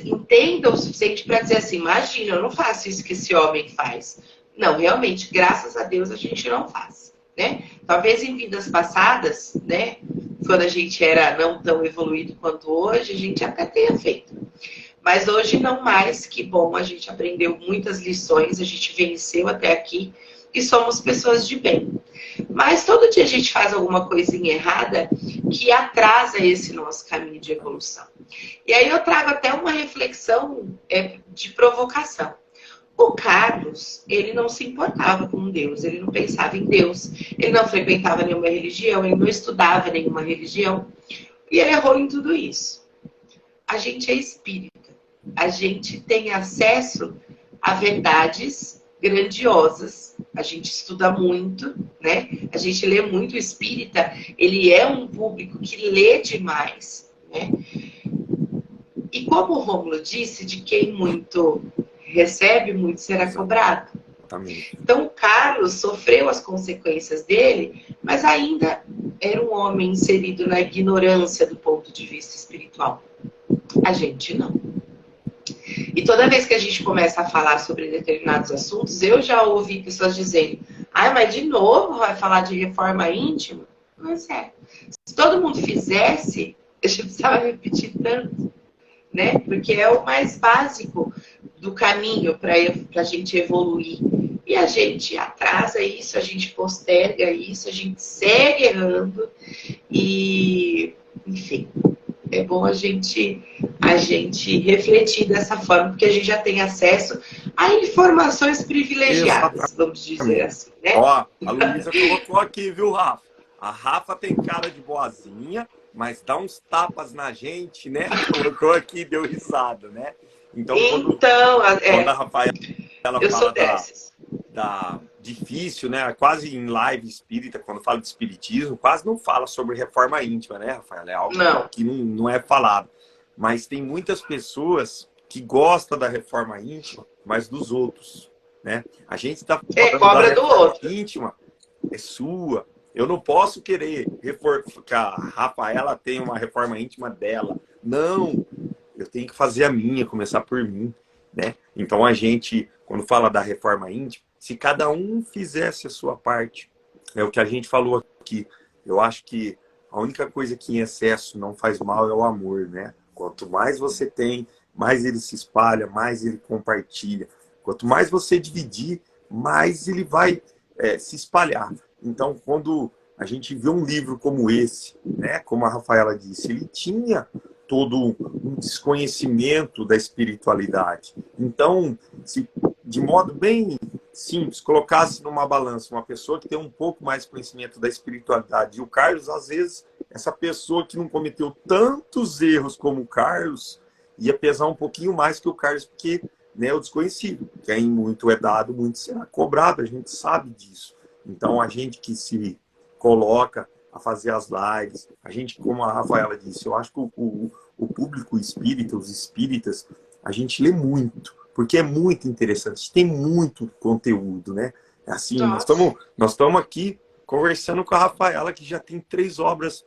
entenda o suficiente para dizer assim, imagina, eu não faço isso que esse homem faz. Não, realmente, graças a Deus a gente não faz, né? Talvez em vidas passadas, né, quando a gente era não tão evoluído quanto hoje, a gente até tenha feito. Mas hoje não mais, que bom, a gente aprendeu muitas lições, a gente venceu até aqui e somos pessoas de bem. Mas todo dia a gente faz alguma coisinha errada que atrasa esse nosso caminho de evolução. E aí eu trago até uma reflexão de provocação. O Carlos, ele não se importava com Deus, ele não pensava em Deus, ele não frequentava nenhuma religião, ele não estudava nenhuma religião, e ele errou em tudo isso. A gente é espírita, a gente tem acesso a verdades grandiosas, a gente estuda muito, né? A gente lê muito. O espírita, ele é um público que lê demais, né? E como o Rômulo disse, de quem muito recebe, muito será cobrado. Então, o Carlos sofreu as consequências dele, mas ainda era um homem inserido na ignorância do ponto de vista espiritual. A gente não. E toda vez que a gente começa a falar sobre determinados assuntos, eu já ouvi pessoas dizendo, mas de novo vai falar de reforma íntima? Mas se todo mundo fizesse, eu já precisava repetir tanto, né? Porque é o mais básico do caminho para a gente evoluir. E a gente atrasa isso, a gente posterga isso, a gente segue errando. E, enfim, é bom a gente refletir dessa forma, porque a gente já tem acesso a informações privilegiadas, vamos dizer assim, né? Ó, a Luísa colocou aqui, viu, Rafa? A Rafa tem cara de boazinha, mas dá uns tapas na gente, né? Colocou aqui, deu risada, né? Então quando a Rafaela fala da difícil, né? Quase em live espírita, quando fala de espiritismo, quase não fala sobre reforma íntima, né, Rafaela? É algo que não é falado. Mas tem muitas pessoas que gostam da reforma íntima, mas dos outros, né? A gente está falando cobra da do reforma outro. íntima, é sua. Eu não posso querer que a Rafaela tenha uma reforma íntima dela. Não, eu tenho que fazer a minha, começar por mim, né? Então a gente, quando fala da reforma íntima, se cada um fizesse a sua parte, é o que a gente falou aqui. Eu acho que a única coisa que em excesso não faz mal é o amor, né? Quanto mais você tem, mais ele se espalha, mais ele compartilha. Quanto mais você dividir, mais ele vai se espalhar. Então, quando a gente vê um livro como esse, né, como a Rafaela disse, ele tinha todo um desconhecimento da espiritualidade. Então, se de modo bem simples, colocasse numa balança uma pessoa que tem um pouco mais de conhecimento da espiritualidade, e o Carlos, às vezes, essa pessoa que não cometeu tantos erros como o Carlos, ia pesar um pouquinho mais que o Carlos, porque, né, o desconhecido, quem muito é dado, muito será cobrado, a gente sabe disso. Então, a gente que se coloca a fazer as lives, a gente, como a Rafaela disse, eu acho que o público espírita, os espíritas, a gente lê muito, porque é muito interessante, tem muito conteúdo, né? Assim, nós estamos aqui conversando com a Rafaela, que já tem 3 obras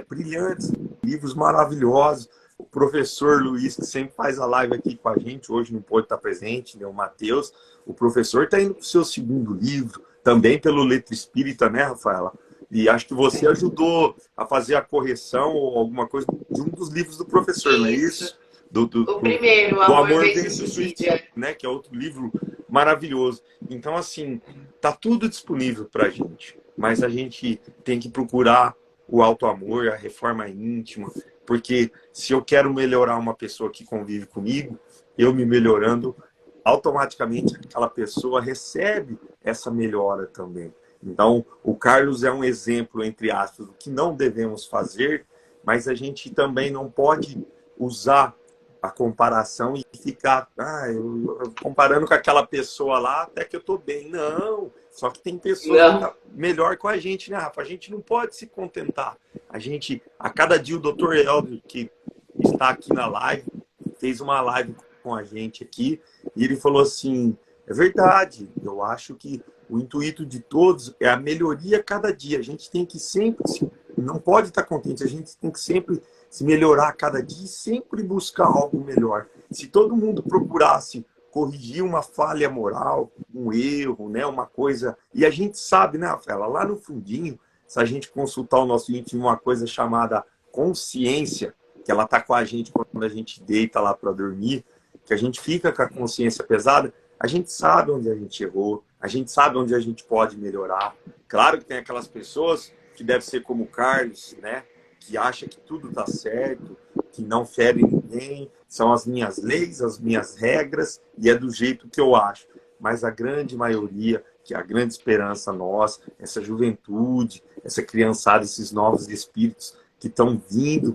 brilhantes, livros maravilhosos. O professor Luiz, que sempre faz a live aqui com a gente, hoje não pôde estar presente, né? O Matheus. O professor está indo para o seu 2º livro, também pelo Letra Espírita, né, Rafaela? E acho que você ajudou a fazer a correção ou alguma coisa de um dos livros do professor, não é isso? O primeiro, do Amor Vence o Suicídio, né? Que é outro livro maravilhoso. Então, assim, tá tudo disponível para a gente. Mas a gente tem que procurar o auto-amor, a reforma íntima. Porque se eu quero melhorar uma pessoa que convive comigo, eu me melhorando, automaticamente aquela pessoa recebe essa melhora também. Então, o Carlos é um exemplo, entre aspas, do que não devemos fazer, mas a gente também não pode usar a comparação e ficar comparando com aquela pessoa lá, até que eu tô bem. Não, só que tem pessoas que estão melhor com a gente, né, Rafa? A gente não pode se contentar. A cada dia o Dr. Helder, que está aqui na live, fez uma live com a gente aqui, e ele falou assim, é verdade, eu acho que O intuito de todos é a melhoria a cada dia. A gente tem que sempre, não pode estar contente, a gente tem que sempre se melhorar a cada dia e sempre buscar algo melhor. Se todo mundo procurasse corrigir uma falha moral, um erro, né, uma coisa... E a gente sabe, né, Rafaela, lá no fundinho, se a gente consultar o nosso íntimo, uma coisa chamada consciência, que ela está com a gente quando a gente deita lá para dormir, que a gente fica com a consciência pesada, a gente sabe onde a gente errou, a gente sabe onde a gente pode melhorar. Claro que tem aquelas pessoas que devem ser como o Carlos, né, que acha que tudo está certo, que não fere ninguém, são as minhas leis, as minhas regras, e é do jeito que eu acho. Mas a grande maioria, que é a grande esperança nossa, essa juventude, essa criançada, esses novos espíritos que estão vindo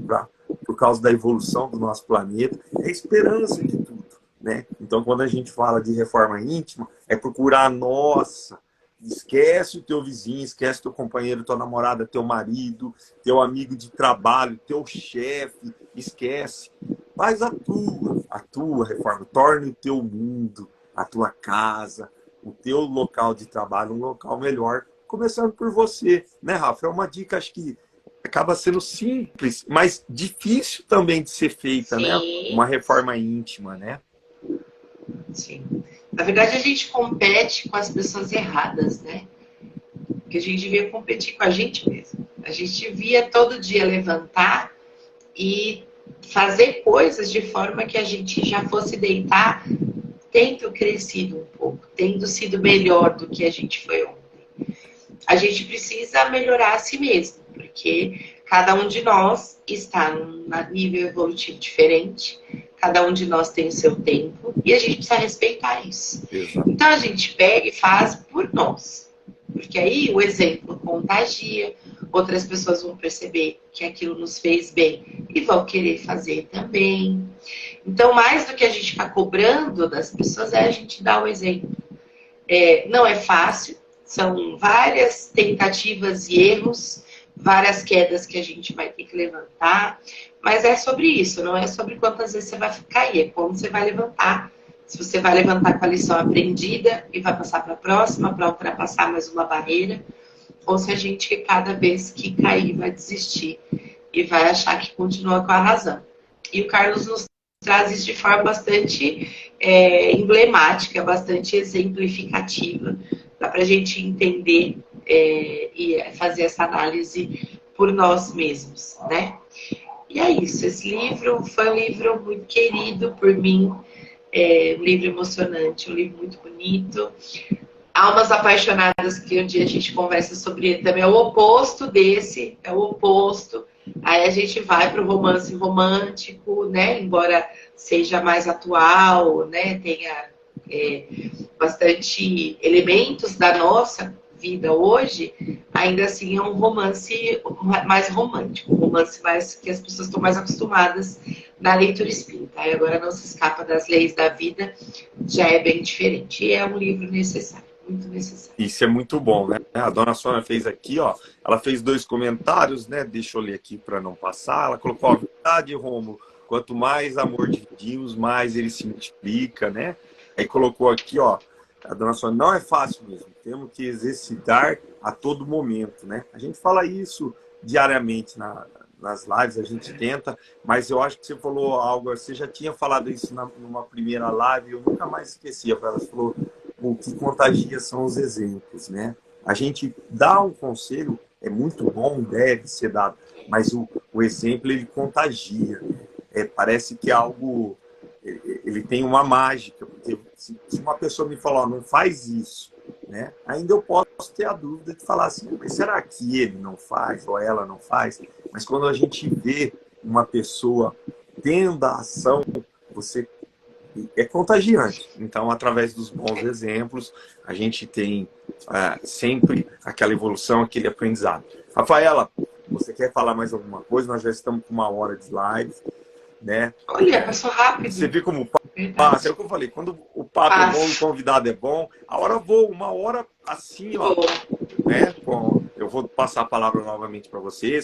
por causa da evolução do nosso planeta, é a esperança de tudo, né? Então, quando a gente fala de reforma íntima, é procurar a nossa. Esquece o teu vizinho, esquece teu companheiro, tua namorada, teu marido, teu amigo de trabalho, teu chefe, esquece. Faz a tua reforma. Torne o teu mundo, a tua casa, o teu local de trabalho um local melhor, começando por você, né, Rafa? É uma dica, acho que acaba sendo simples, mas difícil também de ser feita, né? Uma reforma íntima, né? Sim. Na verdade, a gente compete com as pessoas erradas, né? Porque a gente devia competir com a gente mesmo. A gente devia todo dia levantar e fazer coisas de forma que a gente já fosse deitar tendo crescido um pouco, tendo sido melhor do que a gente foi ontem. A gente precisa melhorar a si mesmo, porque cada um de nós está num nível evolutivo diferente, cada um de nós tem o seu tempo e a gente precisa respeitar isso. Exato. Então a gente pega e faz por nós, porque aí o exemplo contagia, outras pessoas vão perceber que aquilo nos fez bem e vão querer fazer também. Então, mais do que a gente ficar cobrando das pessoas, é a gente dar o exemplo. Não é fácil, são várias tentativas e erros, várias quedas que a gente vai ter que levantar, mas é sobre isso, não é sobre quantas vezes você vai cair, é como você vai levantar. Se você vai levantar com a lição aprendida e vai passar para a próxima, para ultrapassar mais uma barreira, ou se a gente, cada vez que cair, vai desistir e vai achar que continua com a razão. E o Carlos nos traz isso de forma bastante emblemática, bastante exemplificativa. Dá para a gente entender e fazer essa análise por nós mesmos, né? E é isso. Esse livro foi um livro muito querido por mim, um livro emocionante, um livro muito bonito. Almas Apaixonadas, que um dia a gente conversa sobre ele também, é o oposto desse, é o oposto. Aí a gente vai para o romance romântico, né? Embora seja mais atual, né? Tenha bastante elementos da nossa vida hoje, ainda assim é um romance mais romântico, um romance mais que as pessoas estão mais acostumadas na leitura espírita. Aí agora não se escapa das leis da vida, já é bem diferente. E é um livro necessário. Muito necessário. Isso é muito bom, né? A dona Sônia fez aqui, ó. Ela fez 2 comentários, né? Deixa eu ler aqui para não passar. Ela colocou a verdade, Rômulo. Quanto mais amor dividimos, mais ele se multiplica, né? Aí colocou aqui, ó. A dona Sônia, não é fácil mesmo. Temos que exercitar a todo momento, né? A gente fala isso diariamente nas lives, a gente tenta, mas eu acho que você falou algo, você já tinha falado isso numa primeira live, eu nunca mais esqueci. Ela falou, o que contagia são os exemplos, né? A gente dá um conselho, é muito bom, deve ser dado, mas o exemplo, ele contagia, né? Parece que é algo, ele tem uma mágica, porque se uma pessoa me falar, não faz isso, né? Ainda eu posso ter a dúvida de falar assim, mas será que ele não faz, ou ela não faz? Mas quando a gente vê uma pessoa tendo a ação, é contagiante. Então, através dos bons exemplos, a gente tem sempre aquela evolução, aquele aprendizado. Rafaela, você quer falar mais alguma coisa? Nós já estamos com 1 hora de live, né? Olha, passou rápido. Você vê como passa. É o que eu falei, quando o papo é bom e o convidado é bom, a hora voa, 1 hora assim, ó. Né? Bom, eu vou passar a palavra novamente para você.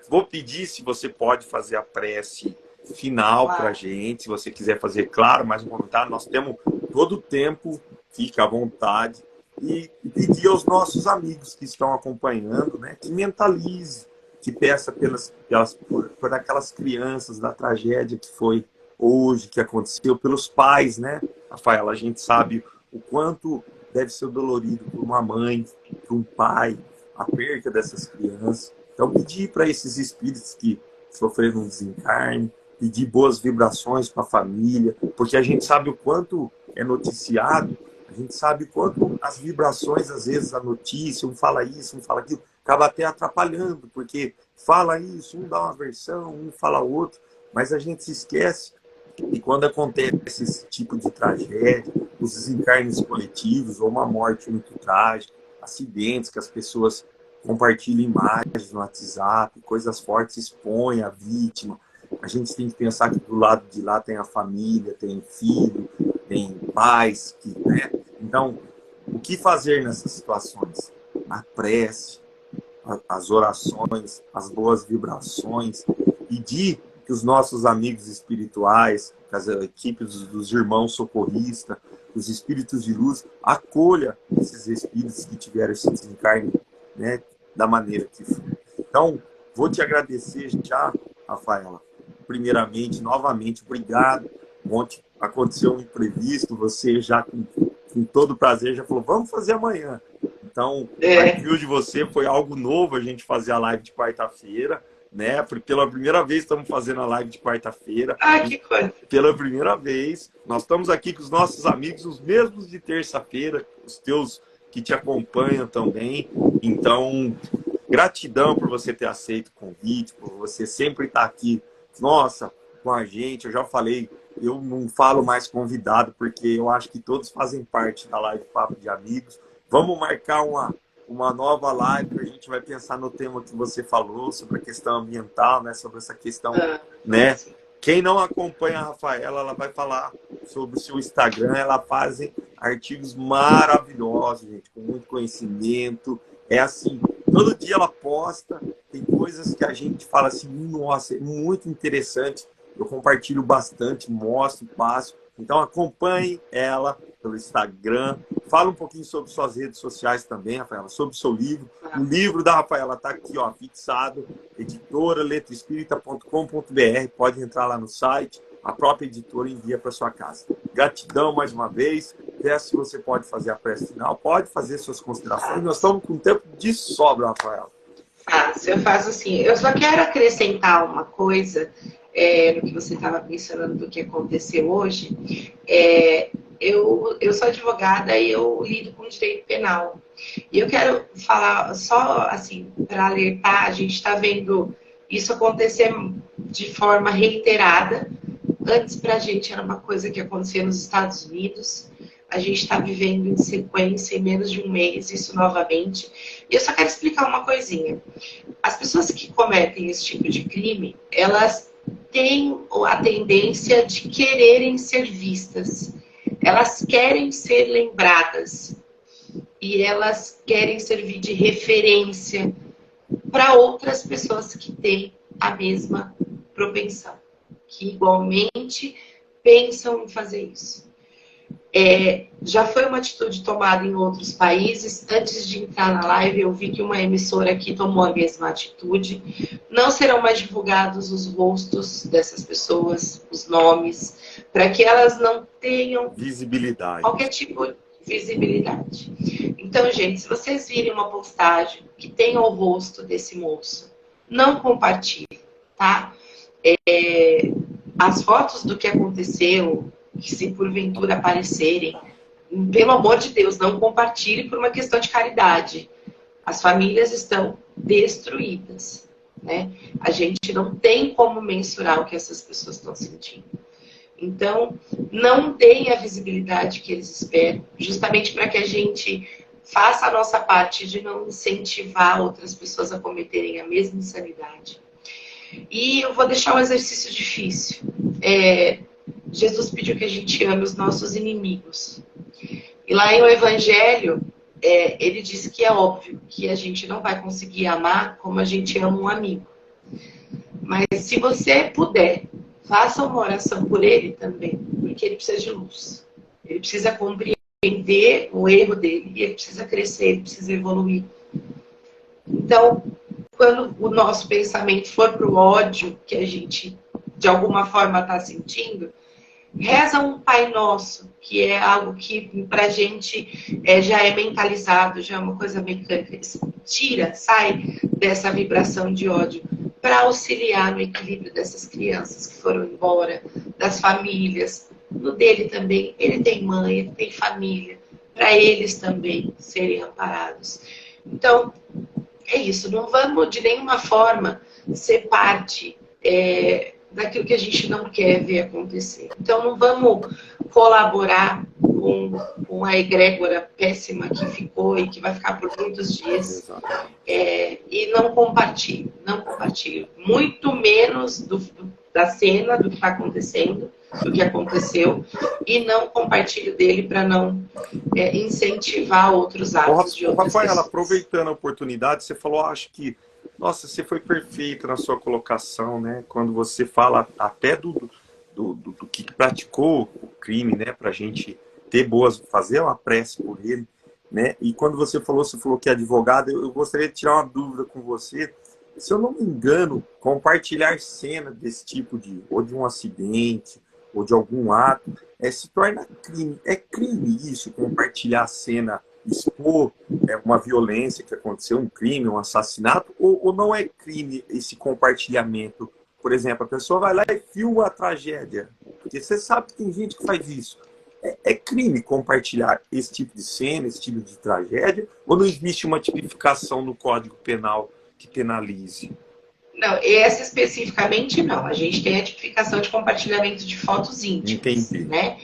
Vou pedir se você pode fazer a prece final para a gente, se você quiser fazer, claro, mais um comentário. Nós temos todo o tempo, fica à vontade. e pedir aos nossos amigos que estão acompanhando, né, que mentalize, que peça por aquelas crianças da tragédia que foi hoje, que aconteceu, pelos pais, né, Rafaela? A gente sabe o quanto deve ser dolorido para uma mãe, para um pai, a perda dessas crianças. Então, pedir para esses espíritos que sofreram um desencarne, pedir boas vibrações para a família, porque a gente sabe o quanto é noticiado, a gente sabe o quanto as vibrações, às vezes, a notícia, um fala isso, um fala aquilo, acaba até atrapalhando, porque fala isso, um dá uma versão, um fala outro, mas a gente se esquece e quando acontece esse tipo de tragédia, os desencarnes coletivos ou uma morte muito trágica, acidentes que as pessoas compartilham imagens no WhatsApp, coisas fortes expõem a vítima, a gente tem que pensar que do lado de lá tem a família, tem filho, tem pais, né? Então, o que fazer nessas situações? A prece, as orações, as boas vibrações, pedir que os nossos amigos espirituais, as equipes dos irmãos socorristas, os espíritos de luz, acolha esses espíritos que tiveram esse desencarne, né, da maneira que foi. Então, vou te agradecer já, Rafaela. Primeiramente, novamente, obrigado. Ontem aconteceu um imprevisto, você já com todo prazer já falou, vamos fazer amanhã. Então, partiu de você, foi algo novo a gente fazer a live de quarta-feira, né? Pela primeira vez estamos fazendo a live de quarta-feira. Ah, que coisa! Pela primeira vez. Nós estamos aqui com os nossos amigos, os mesmos de terça-feira, os teus que te acompanham também. Então, gratidão por você ter aceito o convite, por você sempre estar aqui, nossa, com a gente. Eu já falei, eu não falo mais convidado, porque eu acho que todos fazem parte da live Papo de Amigos. Vamos marcar uma nova live, a gente vai pensar no tema que você falou, sobre a questão ambiental, né? Sobre essa questão, né? Quem não acompanha a Rafaela, ela vai falar sobre o seu Instagram, ela faz artigos maravilhosos, gente, com muito conhecimento. É assim, todo dia ela posta, tem coisas que a gente fala assim, nossa, é muito interessante. Eu compartilho bastante, mostro, passo. Então acompanhe ela pelo Instagram. Fala um pouquinho sobre suas redes sociais também, Rafaela, sobre o seu livro. O livro da Rafaela está aqui, ó, fixado, editora-letraespírita.com.br. Pode entrar lá no site, a própria editora envia para sua casa. Gratidão mais uma vez. Peço se você pode fazer a prece final, pode fazer suas considerações. Nós estamos com tempo de sobra, Rafaela. Eu faço assim. Eu só quero acrescentar uma coisa no que você estava mencionando do que aconteceu hoje. Eu sou advogada e eu lido com direito penal. E eu quero falar só assim, para alertar, a gente está vendo isso acontecer de forma reiterada. Antes, para a gente, era uma coisa que acontecia nos Estados Unidos. A gente está vivendo em sequência, em menos de um mês, isso novamente. E eu só quero explicar uma coisinha. As pessoas que cometem esse tipo de crime, elas têm a tendência de quererem ser vistas. Elas querem ser lembradas. E elas querem servir de referência para outras pessoas que têm a mesma propensão, que igualmente pensam em fazer isso. Já foi uma atitude tomada em outros países. Antes de entrar na live, eu vi que uma emissora aqui tomou a mesma atitude. Não serão mais divulgados os rostos dessas pessoas, os nomes, para que elas não tenham visibilidade. Qualquer tipo de visibilidade. Então, gente, se vocês virem uma postagem que tenha o rosto desse moço, não compartilhem, tá? As fotos do que aconteceu, que se porventura aparecerem, pelo amor de Deus, não compartilhe por uma questão de caridade. As famílias estão destruídas, né? A gente não tem como mensurar o que essas pessoas estão sentindo. Então, não deem a visibilidade que eles esperam, justamente para que a gente faça a nossa parte de não incentivar outras pessoas a cometerem a mesma insanidade. E eu vou deixar um exercício difícil. Jesus pediu que a gente ame os nossos inimigos. E lá em o Evangelho, ele disse que é óbvio que a gente não vai conseguir amar como a gente ama um amigo. Mas se você puder, faça uma oração por ele também, porque ele precisa de luz. Ele precisa compreender entender o erro dele e ele precisa crescer, ele precisa evoluir. Então, quando o nosso pensamento for para o ódio que a gente, de alguma forma, está sentindo, reza um Pai Nosso, que é algo que para a gente já é mentalizado, já é uma coisa mecânica. Tira, sai dessa vibração de ódio para auxiliar no equilíbrio dessas crianças que foram embora, das famílias, no dele também. Ele tem mãe, ele tem família, para eles também serem amparados. Então, é isso. Não vamos de nenhuma forma ser parte daquilo que a gente não quer ver acontecer. Então, não vamos colaborar com a egrégora péssima que ficou e que vai ficar por muitos dias. E não compartilhe. Muito menos da cena, do que está acontecendo, do que aconteceu, e não compartilhe dele para não incentivar outros atos de outras Rafaela, pessoas. aproveitando a oportunidade, você falou, acho que, nossa, você foi perfeita na sua colocação, né? Quando você fala até do que praticou o crime, né? Para a gente ter fazer uma prece por ele, né? E quando você falou que é advogado, eu gostaria de tirar uma dúvida com você. Se eu não me engano, compartilhar cena desse tipo ou de um acidente, ou de algum ato, se torna crime. É crime isso, compartilhar a cena, expor uma violência que aconteceu, um crime, um assassinato, ou não é crime esse compartilhamento? Por exemplo, a pessoa vai lá e filma a tragédia, porque você sabe que tem gente que faz isso. É crime compartilhar esse tipo de cena, esse tipo de tragédia, ou não existe uma tipificação no Código Penal que penalize? Não, essa especificamente não. A gente tem a tipificação de compartilhamento de fotos íntimas. Entendi. Né?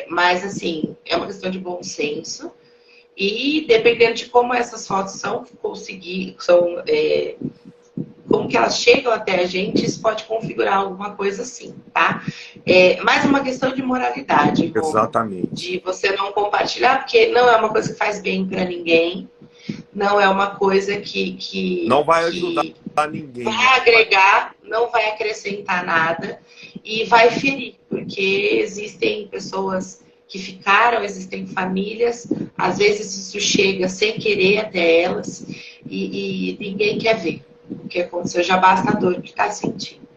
Mas, assim, é uma questão de bom senso. E dependendo de como essas fotos como que elas chegam até a gente, isso pode configurar alguma coisa assim, tá? Mais uma questão de moralidade. Exatamente. De você não compartilhar, porque não é uma coisa que faz bem para ninguém. Não é uma coisa que não vai ajudar ninguém. Vai agregar, não vai acrescentar nada e vai ferir, porque existem pessoas que ficaram, existem famílias, às vezes isso chega sem querer até elas e ninguém quer ver o que aconteceu, já basta a dor que está sentindo.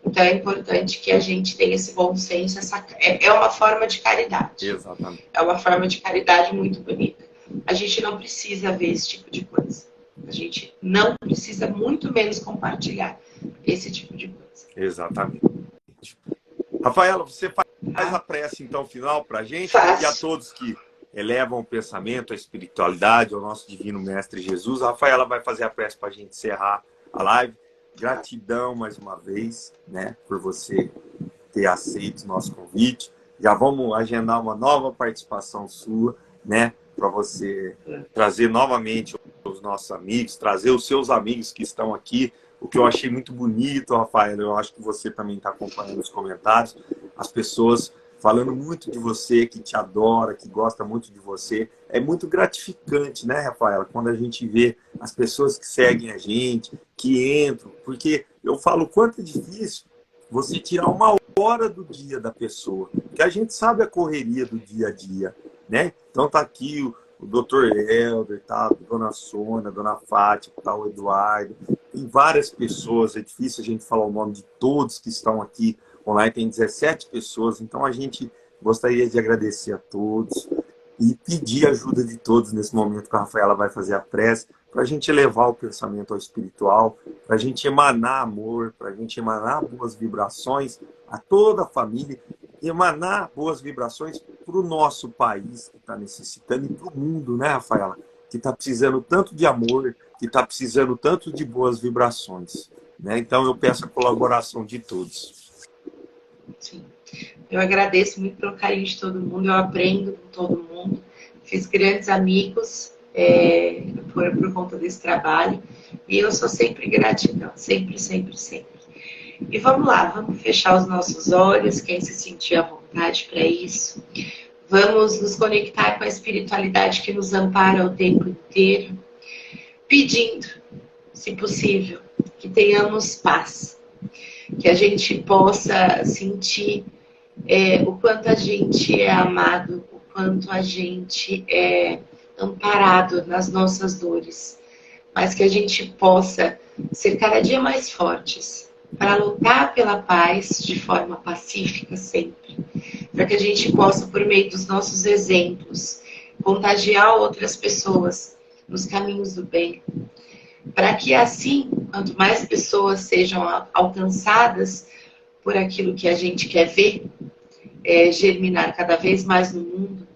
Então é importante que a gente tenha esse bom senso, é uma forma de caridade. Exatamente. É uma forma de caridade muito bonita. A gente não precisa ver esse tipo de coisa. A gente não precisa, muito menos, compartilhar esse tipo de coisa. Exatamente. Rafaela, você faz a prece, então, final para a gente? Faço. E a todos que elevam o pensamento, a espiritualidade, ao nosso divino Mestre Jesus. A Rafaela vai fazer a prece para a gente encerrar a live. Gratidão, mais uma vez, né, por você ter aceito o nosso convite. Já vamos agendar uma nova participação sua, né, para você trazer novamente os nossos amigos, trazer os seus amigos que estão aqui. O que eu achei muito bonito, Rafael, eu acho que você também está acompanhando os comentários, as pessoas falando muito de você, que te adora, que gosta muito de você. É muito gratificante, né, Rafaela, quando a gente vê as pessoas que seguem a gente, que entram, porque eu falo o quanto é difícil você tirar uma hora do dia da pessoa, porque a gente sabe a correria do dia a dia, né? Então tá aqui o Dr. Helder, tá? A Dona Sônia, a Dona Fátima, tá? O Eduardo, tem várias pessoas, é difícil a gente falar o nome de todos que estão aqui online, tem 17 pessoas, então a gente gostaria de agradecer a todos e pedir a ajuda de todos nesse momento que a Rafaela vai fazer a prece, para a gente elevar o pensamento ao espiritual, para a gente emanar amor, para a gente emanar boas vibrações a toda a família, emanar boas vibrações para o nosso país que está necessitando e para o mundo, né, Rafaela? Que está precisando tanto de amor, que está precisando tanto de boas vibrações, né? Então eu peço a colaboração de todos. Sim. Eu agradeço muito pelo carinho de todo mundo, eu aprendo com todo mundo, fiz grandes amigos por conta desse trabalho e eu sou sempre gratidão, sempre, sempre, sempre. E vamos lá, vamos fechar os nossos olhos, quem se sentir à vontade para isso. Vamos nos conectar com a espiritualidade que nos ampara o tempo inteiro, pedindo, se possível, que tenhamos paz, que a gente possa sentir o quanto a gente é amado, o quanto a gente é amparado nas nossas dores, mas que a gente possa ser cada dia mais fortes para lutar pela paz de forma pacífica sempre, para que a gente possa, por meio dos nossos exemplos, contagiar outras pessoas nos caminhos do bem, para que assim, quanto mais pessoas sejam alcançadas por aquilo que a gente quer ver, germinar cada vez mais no mundo,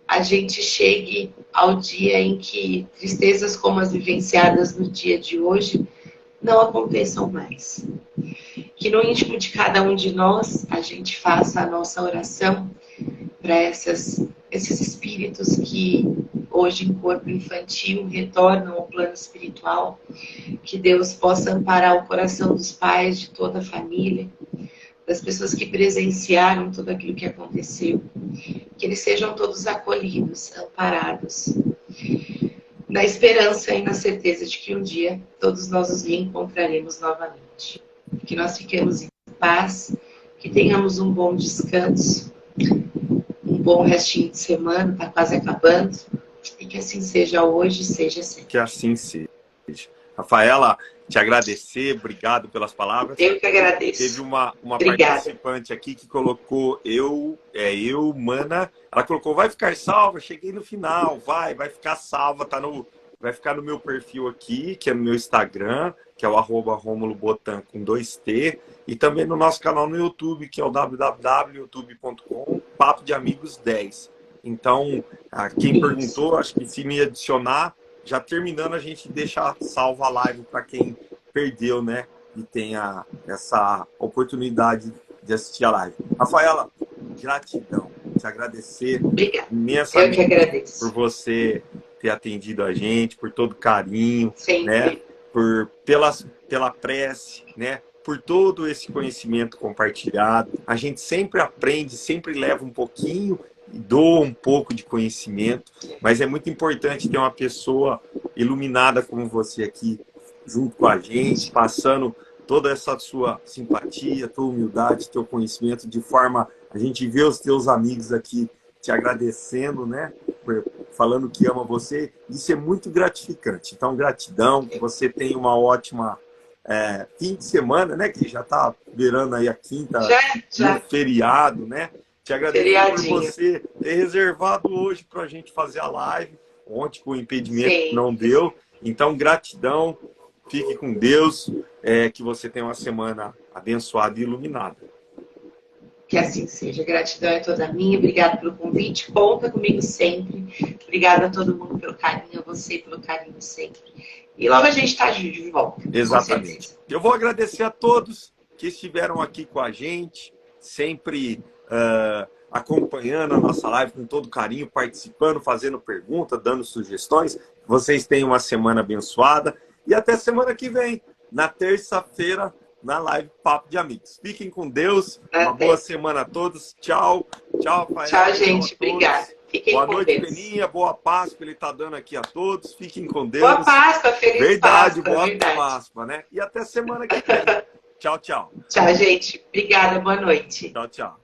a gente chegue ao dia em que tristezas como as vivenciadas no dia de hoje não aconteçam mais. Que no íntimo de cada um de nós, a gente faça a nossa oração para esses espíritos que hoje em corpo infantil retornam ao plano espiritual, que Deus possa amparar o coração dos pais, de toda a família, das pessoas que presenciaram tudo aquilo que aconteceu, que eles sejam todos acolhidos, amparados, na esperança e na certeza de que um dia todos nós nos reencontraremos novamente. Que nós fiquemos em paz, que tenhamos um bom descanso, um bom restinho de semana, está quase acabando, e que assim seja hoje, seja sempre. Que assim seja. Rafaela, te agradecer, obrigado pelas palavras. Eu que agradeço. Teve uma participante aqui que colocou, Mana, ela colocou, vai ficar salva, cheguei no final, vai ficar salva, vai ficar no meu perfil aqui, que é no meu Instagram, que é o @RômuloBotan com 2T, e também no nosso canal no YouTube, que é o www.youtube.com/Papo de Amigos 10. Então, quem perguntou, acho que se me adicionar, já terminando, a gente deixa salva a live para quem perdeu, né? E tenha essa oportunidade de assistir a live. Rafaela, gratidão. Te agradecer imensamente. Eu que agradeço. Por você ter atendido a gente, por todo o carinho, sempre, né? Pela prece, né? Por todo esse conhecimento compartilhado. A gente sempre aprende, sempre leva um pouquinho, doa um pouco de conhecimento, mas é muito importante ter uma pessoa iluminada como você aqui, junto com a gente, passando toda essa sua simpatia, tua humildade, teu conhecimento, de forma a gente ver os teus amigos aqui te agradecendo, né? Falando que ama você. Isso é muito gratificante. Então, gratidão, que você tenha uma ótima fim de semana, né? Que já está beirando aí a quinta, já. feriado, né? Te agradeço por você ter reservado hoje para a gente fazer a live. Ontem, com o impedimento, não deu. Então, gratidão. Fique com Deus. Que você tenha uma semana abençoada e iluminada. Que assim seja. Gratidão é toda minha. Obrigada pelo convite. Conta comigo sempre. Obrigada a todo mundo pelo carinho. A você pelo carinho sempre. E logo a gente está de volta. Exatamente. Eu vou agradecer a todos que estiveram aqui com a gente. Sempre acompanhando a nossa live com todo carinho, participando, fazendo perguntas, dando sugestões. Vocês tenham uma semana abençoada e até semana que vem, na terça-feira, na live Papo de Amigos. Fiquem com Deus, uma boa semana a todos. Tchau, Rafael. Tchau, gente. Obrigada. Fiquem boa com noite, Deus. Peninha. Boa Páscoa, ele está dando aqui a todos. Fiquem com Deus. Boa Páscoa, feliz verdade, Páscoa. Boa Páscoa, né? E até semana que vem. Tchau. Tchau, gente. Obrigada, boa noite. Tchau.